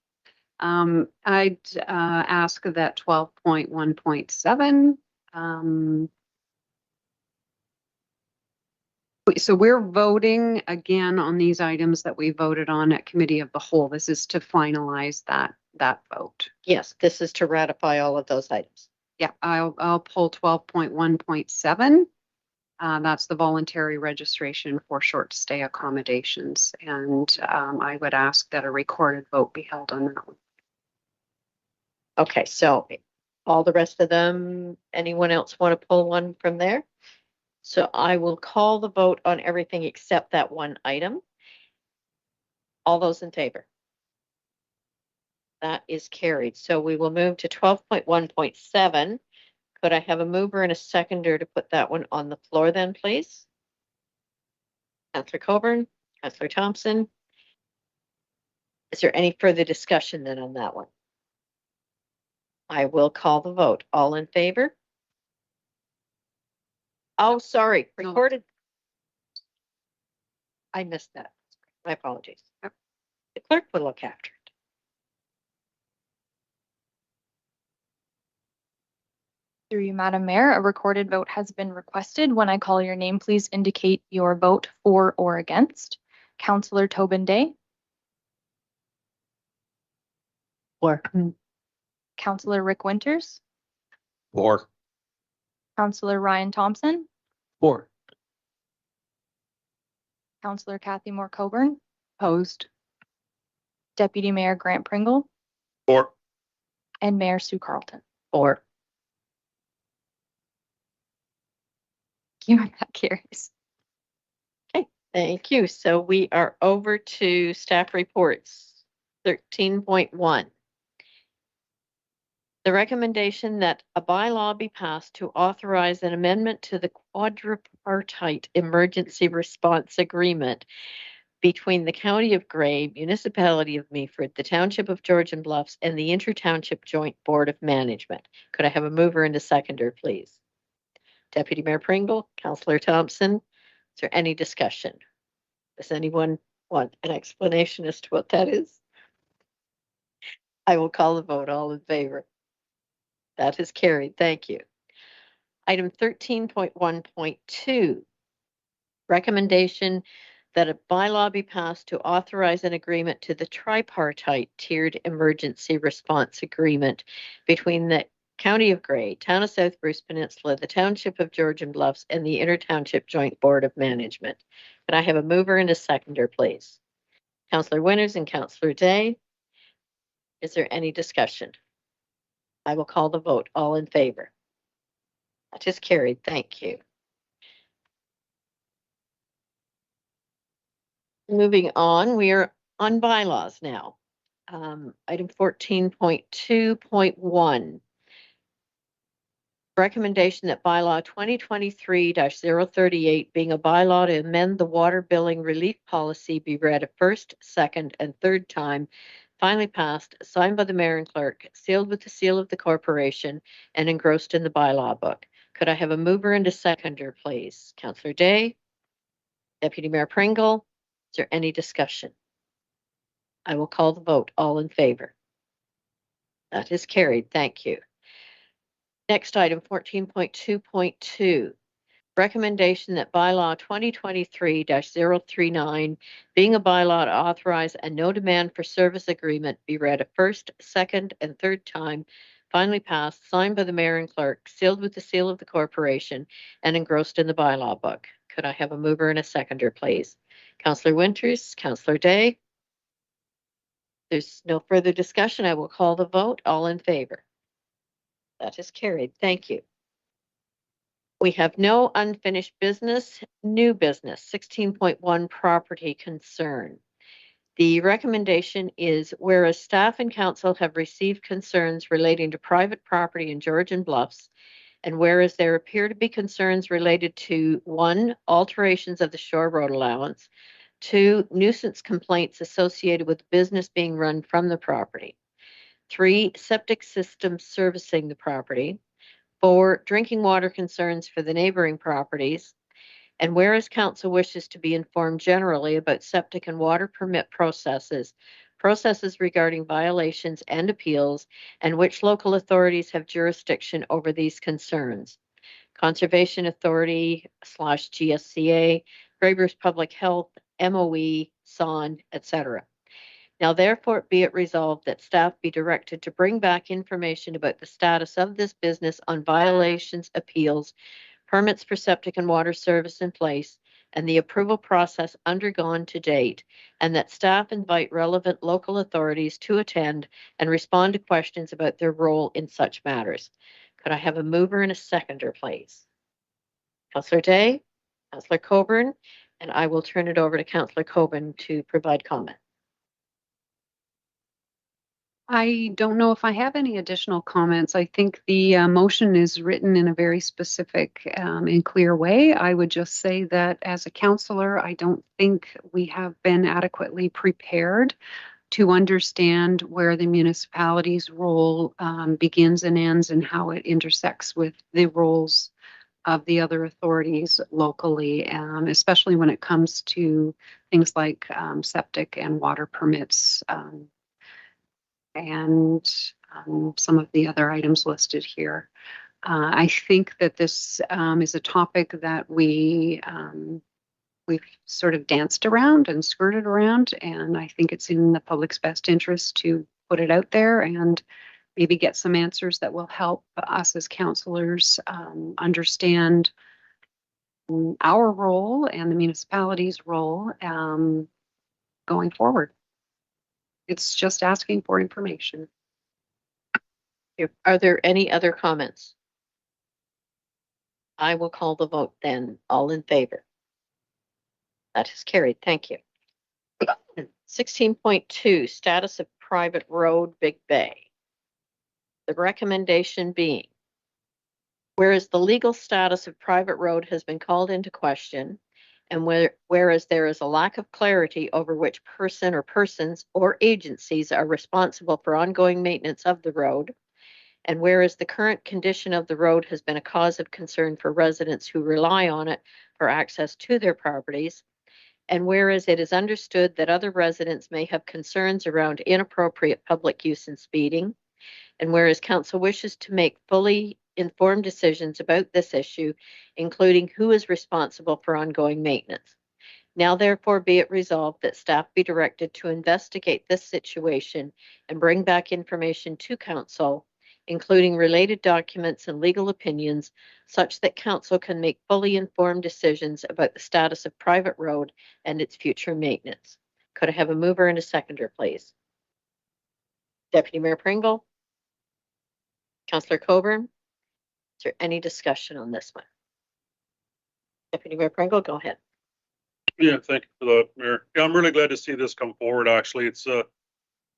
I'd ask that 12.1.7. So we're voting again on these items that we voted on at Committee of the Whole. This is to finalize that vote. Yes, this is to ratify all of those items. Yeah, I'll pull 12.1.7. That's the voluntary registration for short stay accommodations. And I would ask that a recorded vote be held on that one. Okay, so all the rest of them, anyone else want to pull one from there? So I will call the vote on everything except that one item. All those in favor? That is carried. So we will move to 12.1.7. Could I have a mover and a seconder to put that one on the floor then, please? Counselor Coburn, Counselor Thompson. Is there any further discussion then on that one? I will call the vote. All in favor? Oh, sorry, No. recorded. I missed that. My apologies. Yep. The clerk will look after it. Through you, Madam Mayor, a recorded vote has been requested. When I call your name, please indicate your vote for or against. Councillor Tobin Day, For. Councillor Rick Winters, For. Councillor Ryan Thompson, For. Councillor Kathy Moore Coburn, Opposed. Deputy Mayor Grant Pringle, For. and Mayor Sue Carlton. For. That carries. Thank you. So we are over to staff reports. 13.1. The recommendation that a bylaw be passed to authorize an amendment to the quadripartite emergency response agreement between the County of Grey, Municipality of Meaford, the Township of Georgian Bluffs, and the Inter-Township Joint Board of Management. Could I have a mover and a seconder, please? Deputy Mayor Pringle, Councillor Thompson, is there any discussion? Does anyone want an explanation as to what that is? I will call the vote. All in favor? That is carried. Thank you. Item 13.1.2. Recommendation that a bylaw be passed to authorize an agreement to the tripartite tiered emergency response agreement between the County of Grey, Town of South Bruce Peninsula, the Township of Georgian Bluffs, and the Inter-Township Joint Board of Management. Can I have a mover and a seconder, please? Councillor Winters and Councillor Day. Is there any discussion? I will call the vote. All in favor? That is carried. Thank you. Moving on, we are on bylaws now. Item 14.2.1. Recommendation that bylaw 2023-038 being a bylaw to amend the water billing relief policy be read a first, second, and third time, finally passed, signed by the mayor and clerk, sealed with the seal of the corporation, and engrossed in the bylaw book. Could I have a mover and a seconder, please? Councillor Day, Deputy Mayor Pringle. Is there any discussion? I will call the vote. All in favor? That is carried. Thank you. Next item, 14.2.2. Recommendation that bylaw 2023-039, being a bylaw to authorize a no demand for service agreement, be read a first, second, and third time, finally passed, signed by the mayor and clerk, sealed with the seal of the corporation, and engrossed in the bylaw book. Could I have a mover and a seconder, please? Councillor Winters, Councillor Day. There's no further discussion. I will call the vote. All in favor? That is carried. Thank you. We have no unfinished business. New business, 16.1 property concern. The recommendation is whereas staff and council have received concerns relating to private property in Georgian Bluffs, and whereas there appear to be concerns related to 1, alterations of the shore road allowance, 2, nuisance complaints associated with business being run from the property, 3, septic systems servicing the property, 4, drinking water concerns for the neighboring properties, and whereas council wishes to be informed generally about septic and water permit processes regarding violations and appeals, and which local authorities have jurisdiction over these concerns. Conservation Authority / GSCA, Grey Bruce Public Health, MOE, SON, etc. Now therefore be it resolved that staff be directed to bring back information about the status of this business on violations, appeals, permits for septic and water service in place, and the approval process undergone to date, and that staff invite relevant local authorities to attend and respond to questions about their role in such matters. Could I have a mover and a seconder, please? Councillor Day, Councillor Coburn, and I will turn it over to Councillor Coburn to provide comment. I don't know if I have any additional comments. I think the motion is written in a very specific and clear way. I would just say that as a counselor, I don't think we have been adequately prepared to understand where the municipality's role begins and ends and how it intersects with the roles of the other authorities locally, especially when it comes to things like septic and water permits. And some of the other items listed here. I think that this is a topic that we've sort of danced around and skirted around, and I think it's in the public's best interest to put it out there and maybe get some answers that will help us as counselors understand our role and the municipality's role going forward. It's just asking for information. Are there any other comments? I will call the vote then. All in favor? That is carried. Thank you. 16.2, status of private road, Big Bay. The recommendation being, whereas the legal status of private road has been called into question, and whereas there is a lack of clarity over which person or persons or agencies are responsible for ongoing maintenance of the road, and whereas the current condition of the road has been a cause of concern for residents who rely on it for access to their properties, and whereas it is understood that other residents may have concerns around inappropriate public use and speeding, and whereas council wishes to make fully informed decisions about this issue, including who is responsible for ongoing maintenance. Now therefore be it resolved that staff be directed to investigate this situation and bring back information to council, including related documents and legal opinions, such that council can make fully informed decisions about the status of private road and its future maintenance. Could I have a mover and a seconder, please? Deputy Mayor Pringle? Councillor Coburn? Is there any discussion on this one? Deputy Mayor Pringle, go ahead. Yeah, thank you for that, Mayor. Yeah, I'm really glad to see this come forward. Actually, it's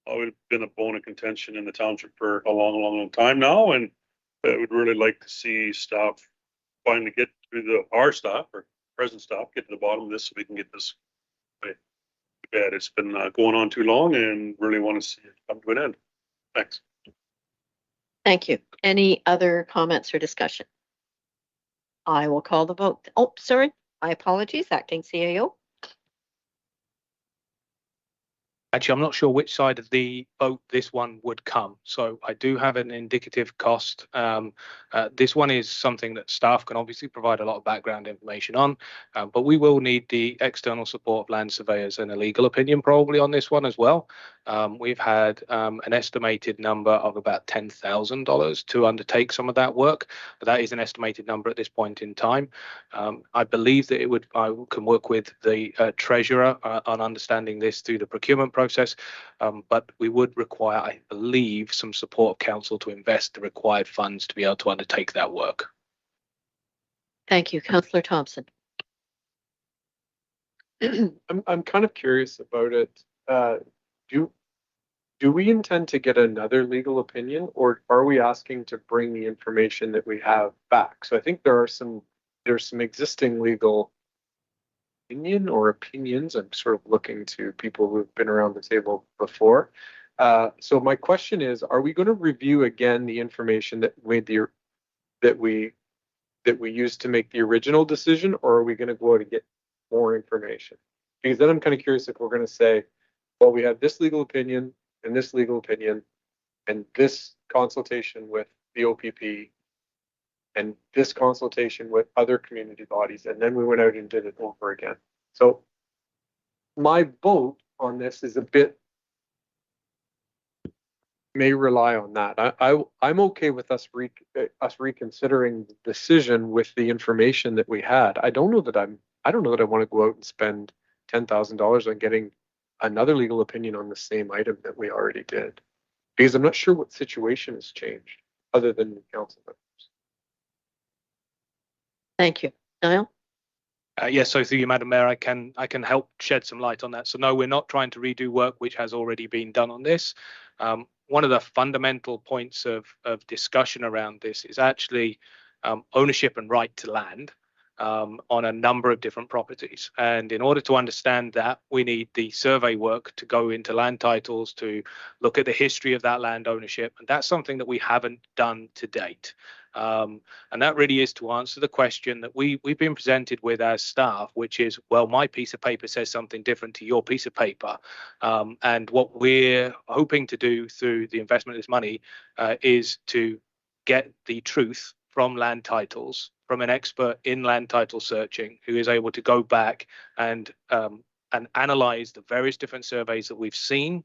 always been a bone of contention in the township for a long time now, and I would really like to see staff finally get to our staff or present staff get to the bottom of this so we can get this right. Bad. It's been going on too long, and really want to see it come to an end. Thanks. Thank you. Any other comments or discussion? I will call the vote. Oh, sorry. My apologies, acting CAO. Actually, I'm not sure which side of the vote this one would come. So I do have an indicative cost. This one is something that staff can obviously provide a lot of background information on, but we will need the external support of land surveyors and a legal opinion probably on this one as well. We've had an estimated number of about $10,000 to undertake some of that work, but that is an estimated number at this point in time. I believe that I can work with the treasurer on understanding this through the procurement process, but we would require, I believe, some support of council to invest the required funds to be able to undertake that work. Thank you, Councillor Thompson. I'm kind of curious about it. Do we intend to get another legal opinion, or are we asking to bring the information that we have back? So I think there's some existing legal opinion or opinions. I'm sort of looking to people who've been around the table before. So my question is, are we going to review again the information that we used to make the original decision, or are we going to go out and get more information? Because then I'm kind of curious if we're going to say, well, we have this legal opinion and this legal opinion and this consultation with the OPP and this consultation with other community bodies, and then we went out and did it over again. So my vote on this is may rely on that. I'm okay with us reconsidering the decision with the information that we had. I don't know that I want to go out and spend $10,000 on getting another legal opinion on the same item that we already did, because I'm not sure what situation has changed other than the council members. Thank you. Niall? Yes, so through you, Madam Mayor, I can help shed some light on that. So no, we're not trying to redo work which has already been done on this. one of the fundamental points of discussion around this is actually ownership and right to land on a number of different properties. And in order to understand that, we need the survey work to go into land titles, to look at the history of that land ownership. And that's something that we haven't done to date. And that really is to answer the question that we've been presented with as staff, which is, well, my piece of paper says something different to your piece of paper. And what we're hoping to do through the investment of this money is to get the truth from land titles, from an expert in land title searching, who is able to go back and analyze the various different surveys that we've seen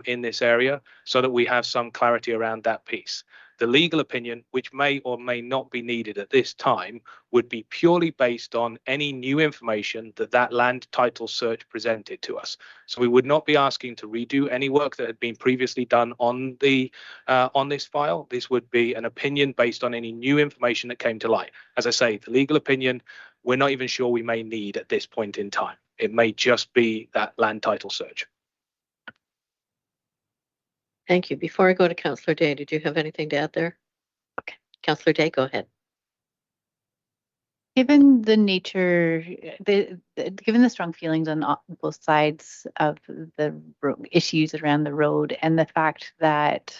in this area, so that we have some clarity around that piece. The legal opinion, which may or may not be needed at this time, would be purely based on any new information that that land title search presented to us. So we would not be asking to redo any work that had been previously done on the on this file. This would be an opinion based on any new information that came to light. As I say, the legal opinion, we're not even sure we may need at this point in time. It may just be that land title search. Thank you. Before I go to Councillor Day, did you have anything to add there? Okay, Councillor Day, go ahead. Given the nature, given the strong feelings on both sides of the issues around the road, and the fact that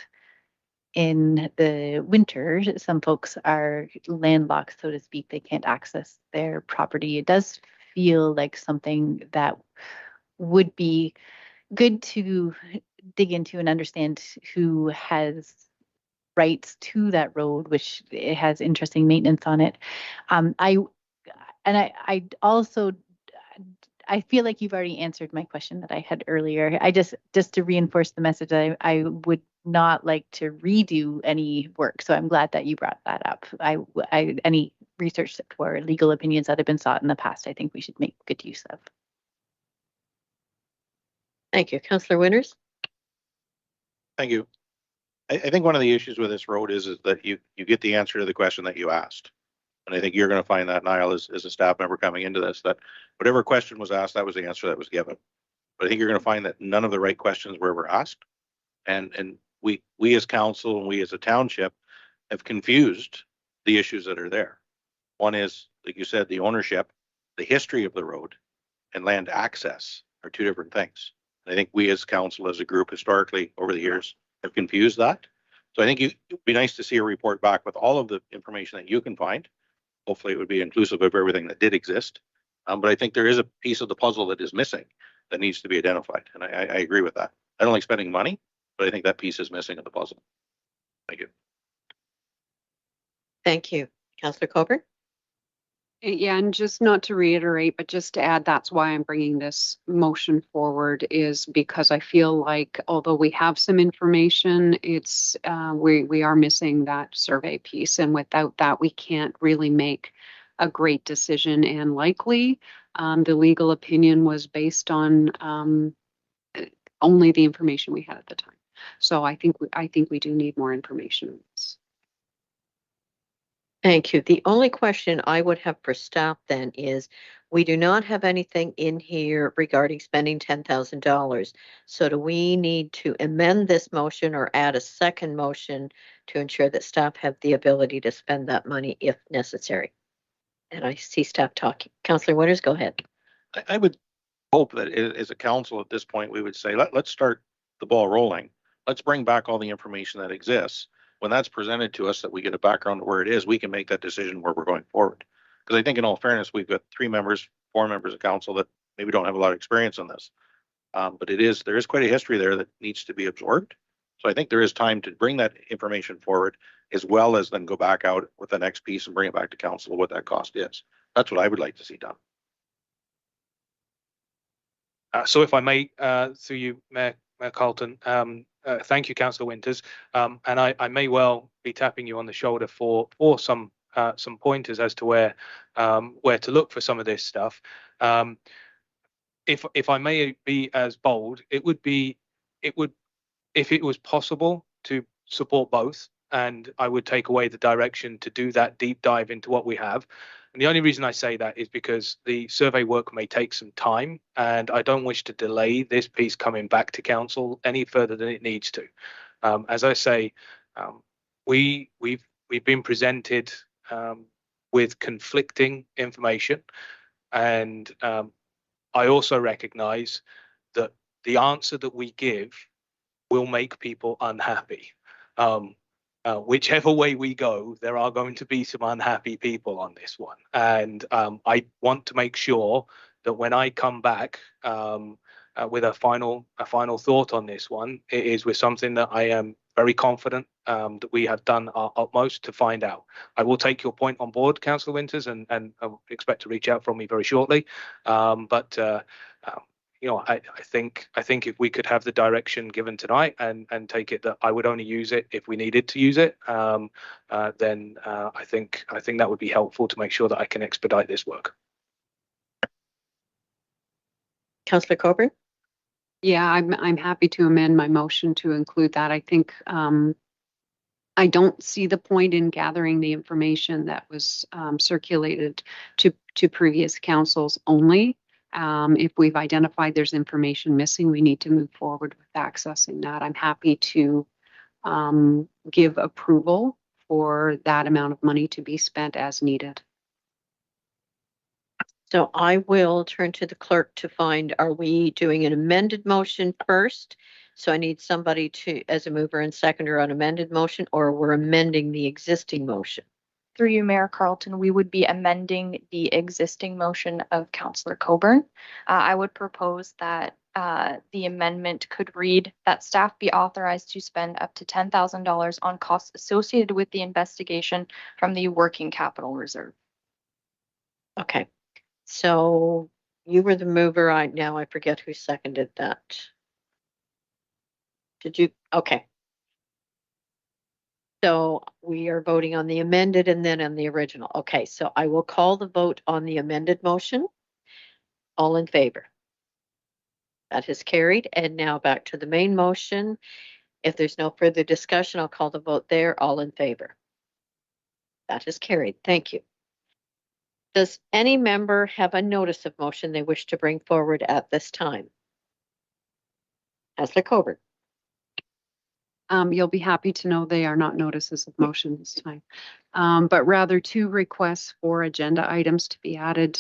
in the winter, some folks are landlocked, so to speak, they can't access their property. It does feel like something that would be good to dig into and understand who has rights to that road, which it has interesting maintenance on it. I also feel like you've already answered my question that I had earlier. I just to reinforce the message, I would not like to redo any work. So I'm glad that you brought that up. Any research for legal opinions that have been sought in the past, I think we should make good use of. Thank you. Councillor Winters? Thank you. I think one of the issues with this road is that you get the answer to the question that you asked. And I think you're going to find that, Niall, as a staff member coming into this, that whatever question was asked, that was the answer that was given. But I think you're going to find that none of the right questions were ever asked. And we as council and we as a township have confused the issues that are there. One is, like you said, the ownership, the history of the road, and land access are two different things. And I think we as council, as a group, historically over the years have confused that. So I think it would be nice to see a report back with all of the information that you can find. Hopefully it would be inclusive of everything that did exist. But I think there is a piece of the puzzle that is missing that needs to be identified. And I agree with that. I don't like spending money, but I think that piece is missing of the puzzle. Thank you. Thank you. Councillor Coburn? Yeah, and just not to reiterate, but just to add, that's why I'm bringing this motion forward, is because I feel like although we have some information, it's we are missing that survey piece, and without that, we can't really make a great decision. And likely, the legal opinion was based on only the information we had at the time. So I think we do need more information on this. Thank you. The only question I would have for staff then is, we do not have anything in here regarding spending $10,000. So do we need to amend this motion or add a second motion to ensure that staff have the ability to spend that money if necessary? And I see staff talking. Councillor Winters, go ahead. I would hope that as a council at this point, we would say, let's start the ball rolling. Let's bring back all the information that exists. When that's presented to us, that we get a background to where it is, we can make that decision where we're going forward. Because I think in all fairness, we've got 4 members of council that maybe don't have a lot of experience on this. But there is quite a history there that needs to be absorbed. So I think there is time to bring that information forward, as well as then go back out with the next piece and bring it back to council what that cost is. That's what I would like to see done. So if I may, through you, Mayor Carleton, thank you, Councillor Winters. And I may well be tapping you on the shoulder for some pointers as to where to look for some of this stuff. If I may be as bold, it would if it was possible to support both, and I would take away the direction to do that deep dive into what we have. And the only reason I say that is because the survey work may take some time, and I don't wish to delay this piece coming back to council any further than it needs to. As I say, we've been presented with conflicting information, and I also recognise that the answer that we give will make people unhappy. Whichever way we go, there are going to be some unhappy people on this one, and I want to make sure that when I come back with a final thought on this one, it is with something that I am very confident that we have done our utmost to find out. I will take your point on board, Councillor Winters, and expect to reach out from me very shortly. I think if we could have the direction given tonight and take it that I would only use it if we needed to use it, then I think that would be helpful to make sure that I can expedite this work. Councillor Coburn? Yeah, I'm happy to amend my motion to include that. I think I don't see the point in gathering the information that was circulated to previous councils only. If we've identified there's information missing, we need to move forward with accessing that. I'm happy to give approval for that amount of money to be spent as needed. So I will turn to the clerk to find, are we doing an amended motion first? So I need somebody to, as a mover and seconder on amended motion, or we're amending the existing motion? Through you, Mayor Carlton, we would be amending the existing motion of Councillor Coburn. I would propose that the amendment could read that staff be authorized to spend up to $10,000 on costs associated with the investigation from the working capital reserve. Okay, so you were the mover. I forget who seconded that. Did you? Okay. So we are voting on the amended and then on the original. Okay, so I will call the vote on the amended motion. All in favor? That is carried. And now back to the main motion. If there's no further discussion, I'll call the vote there. All in favor? That is carried. Thank you. Does any member have a notice of motion they wish to bring forward at this time? Councillor Coburn. You'll be happy to know they are not notices of motion this time, but rather 2 requests for agenda items to be added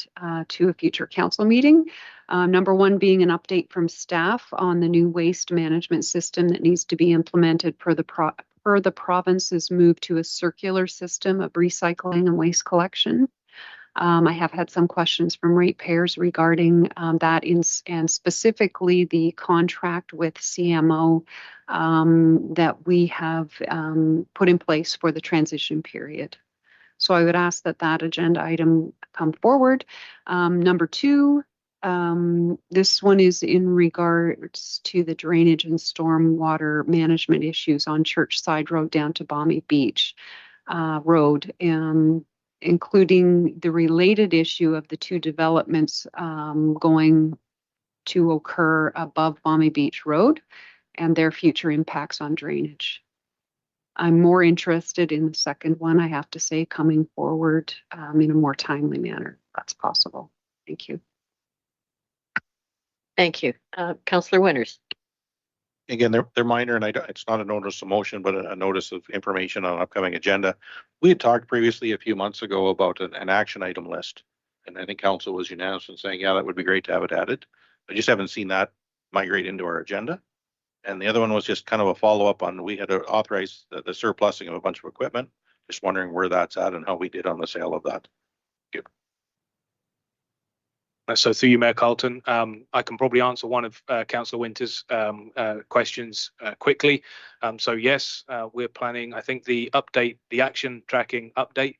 to a future council meeting. Number 1 being an update from staff on the new waste management system that needs to be implemented per the province's move to a circular system of recycling and waste collection. I have had some questions from ratepayers regarding that and specifically the contract with CMO that we have put in place for the transition period. So I would ask that agenda item come forward. Number 2, this one is in regards to the drainage and stormwater management issues on Church Side Road down to Balmy Beach Road, including the related issue of the 2 developments going to occur above Balmy Beach Road and their future impacts on drainage. I'm more interested in the second one, I have to say, coming forward in a more timely manner, if that's possible. Thank you. Thank you. Councillor Winters. Again, they're minor, and it's not a notice of motion, but a notice of information on upcoming agenda. We had talked previously a few months ago about an action item list, and I think council was unanimous in saying, yeah, that would be great to have it added. I just haven't seen that migrate into our agenda. And the other one was just kind of a follow-up on, we had authorized the surplusing of a bunch of equipment. Just wondering where that's at and how we did on the sale of that. Thank you. So through you, Mayor Carlton, I can probably answer one of Councillor Winters' questions quickly. So yes, we're planning, I think the action tracking update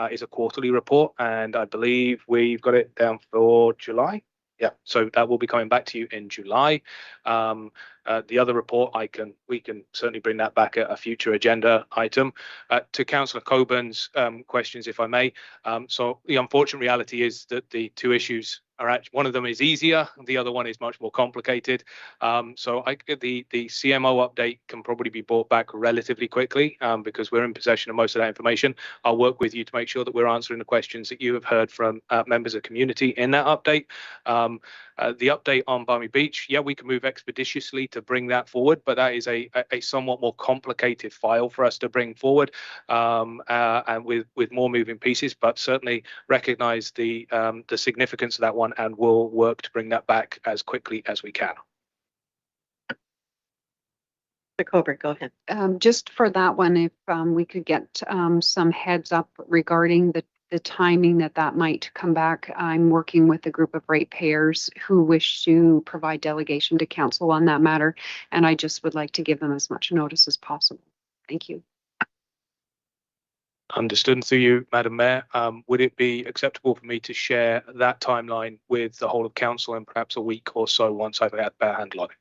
is a quarterly report, and I believe we've got it down for July. Yeah, so that will be coming back to you in July. The other report, we can certainly bring that back at a future agenda item. To Councillor Coburn's questions, if I may. So the unfortunate reality is that the 2 issues are actually, one of them is easier, the other one is much more complicated. So the CMO update can probably be brought back relatively quickly because we're in possession of most of that information. I'll work with you to make sure that we're answering the questions that you have heard from members of the community in that update. The update on Balmy Beach, yeah, we can move expeditiously to bring that forward, but that is a somewhat more complicated file for us to bring forward, and with more moving pieces. But certainly recognise the significance of that one, and we'll work to bring that back as quickly as we can. Mr. Coburn, go ahead. Just for that one, if we could get some heads up regarding the timing that might come back. I'm working with a group of ratepayers who wish to provide delegation to council on that matter, and I just would like to give them as much notice as possible. Thank you. Understood. And through you, Madam Mayor, would it be acceptable for me to share that timeline with the whole of council in perhaps a week or so once I've had a better handle on it?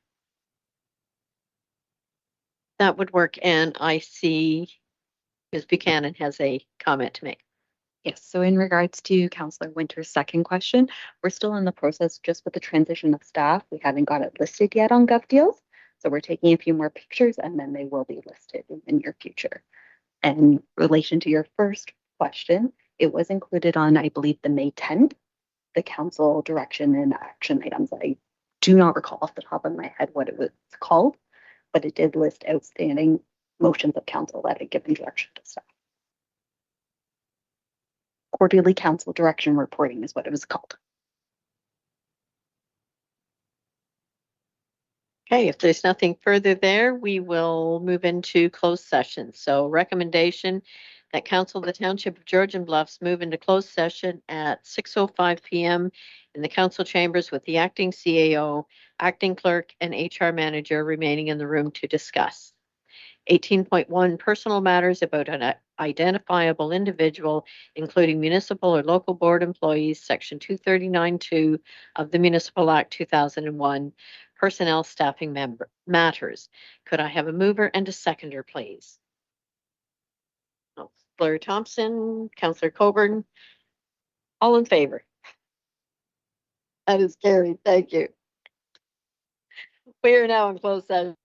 That would work, and I see Ms. Buchanan has a comment to make. Yes, so in regards to Councillor Winter's second question, we're still in the process just with the transition of staff. We haven't got it listed yet on GovDeals. So we're taking a few more pictures and then they will be listed in the near future. And in relation to your first question, it was included on, I believe, the May 10th, the council direction and action items. I do not recall off the top of my head what it was called, but it did list outstanding motions of council that had given direction to staff. Quarterly council direction reporting is what it was called. Okay, if there's nothing further there, we will move into closed session. So recommendation that council of the Township of Georgian Bluffs move into closed session at 6:05 p.m. in the council chambers with the acting CAO, acting clerk, and HR manager remaining in the room to discuss. 18.1 personal matters about an identifiable individual, including municipal or local board employees, section 239(2) of the Municipal Act 2001, personnel staffing member matters. Could I have a mover and a seconder, please? Councillor Thompson, Councillor Coburn, all in favor? That is carried. Thank you. We are now in closed session.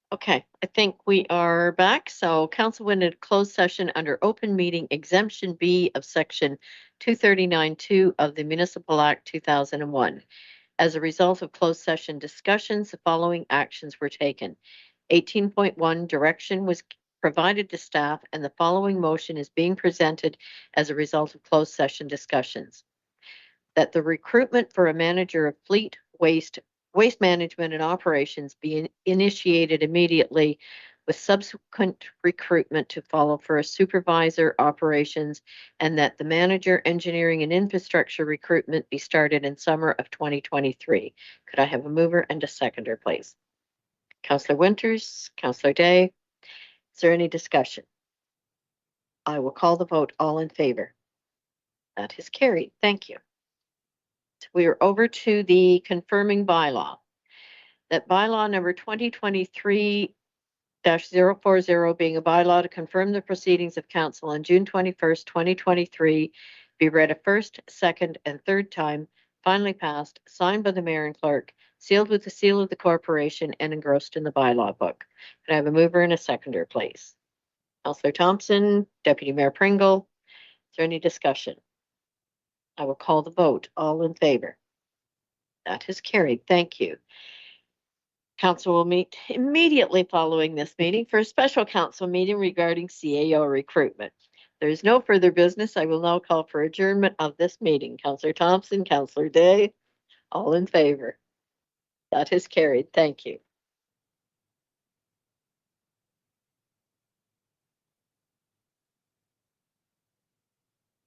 Okay, I think we are back. So council went into closed session under open meeting exemption B of section 239(2) of the Municipal Act 2001. As a result of closed session discussions, the following actions were taken. 18.1 direction was provided to staff, and the following motion is being presented as a result of closed session discussions. That the recruitment for a manager of fleet waste management and operations be initiated immediately, with subsequent recruitment to follow for a supervisor operations, and that the manager engineering and infrastructure recruitment be started in summer of 2023. Could I have a mover and a seconder, please? Councillor Winters, Councillor Day. Is there any discussion? I will call the vote. All in favor? That is carried. Thank you. We are over to the confirming bylaw. That bylaw number 2023-040 being a bylaw to confirm the proceedings of council on June 21st, 2023, be read a first, second, and third time, finally passed, signed by the mayor and clerk, sealed with the seal of the corporation, and engrossed in the bylaw book. Can I have a mover and a seconder, please? Councillor Thompson, Deputy Mayor Pringle. Is there any discussion? I will call the vote. All in favor? That is carried. Thank you. Council will meet immediately following this meeting for a special council meeting regarding CAO recruitment. There is no further business. I will now call for adjournment of this meeting. Councillor Thompson, Councillor Day, all in favor? That is carried. Thank you.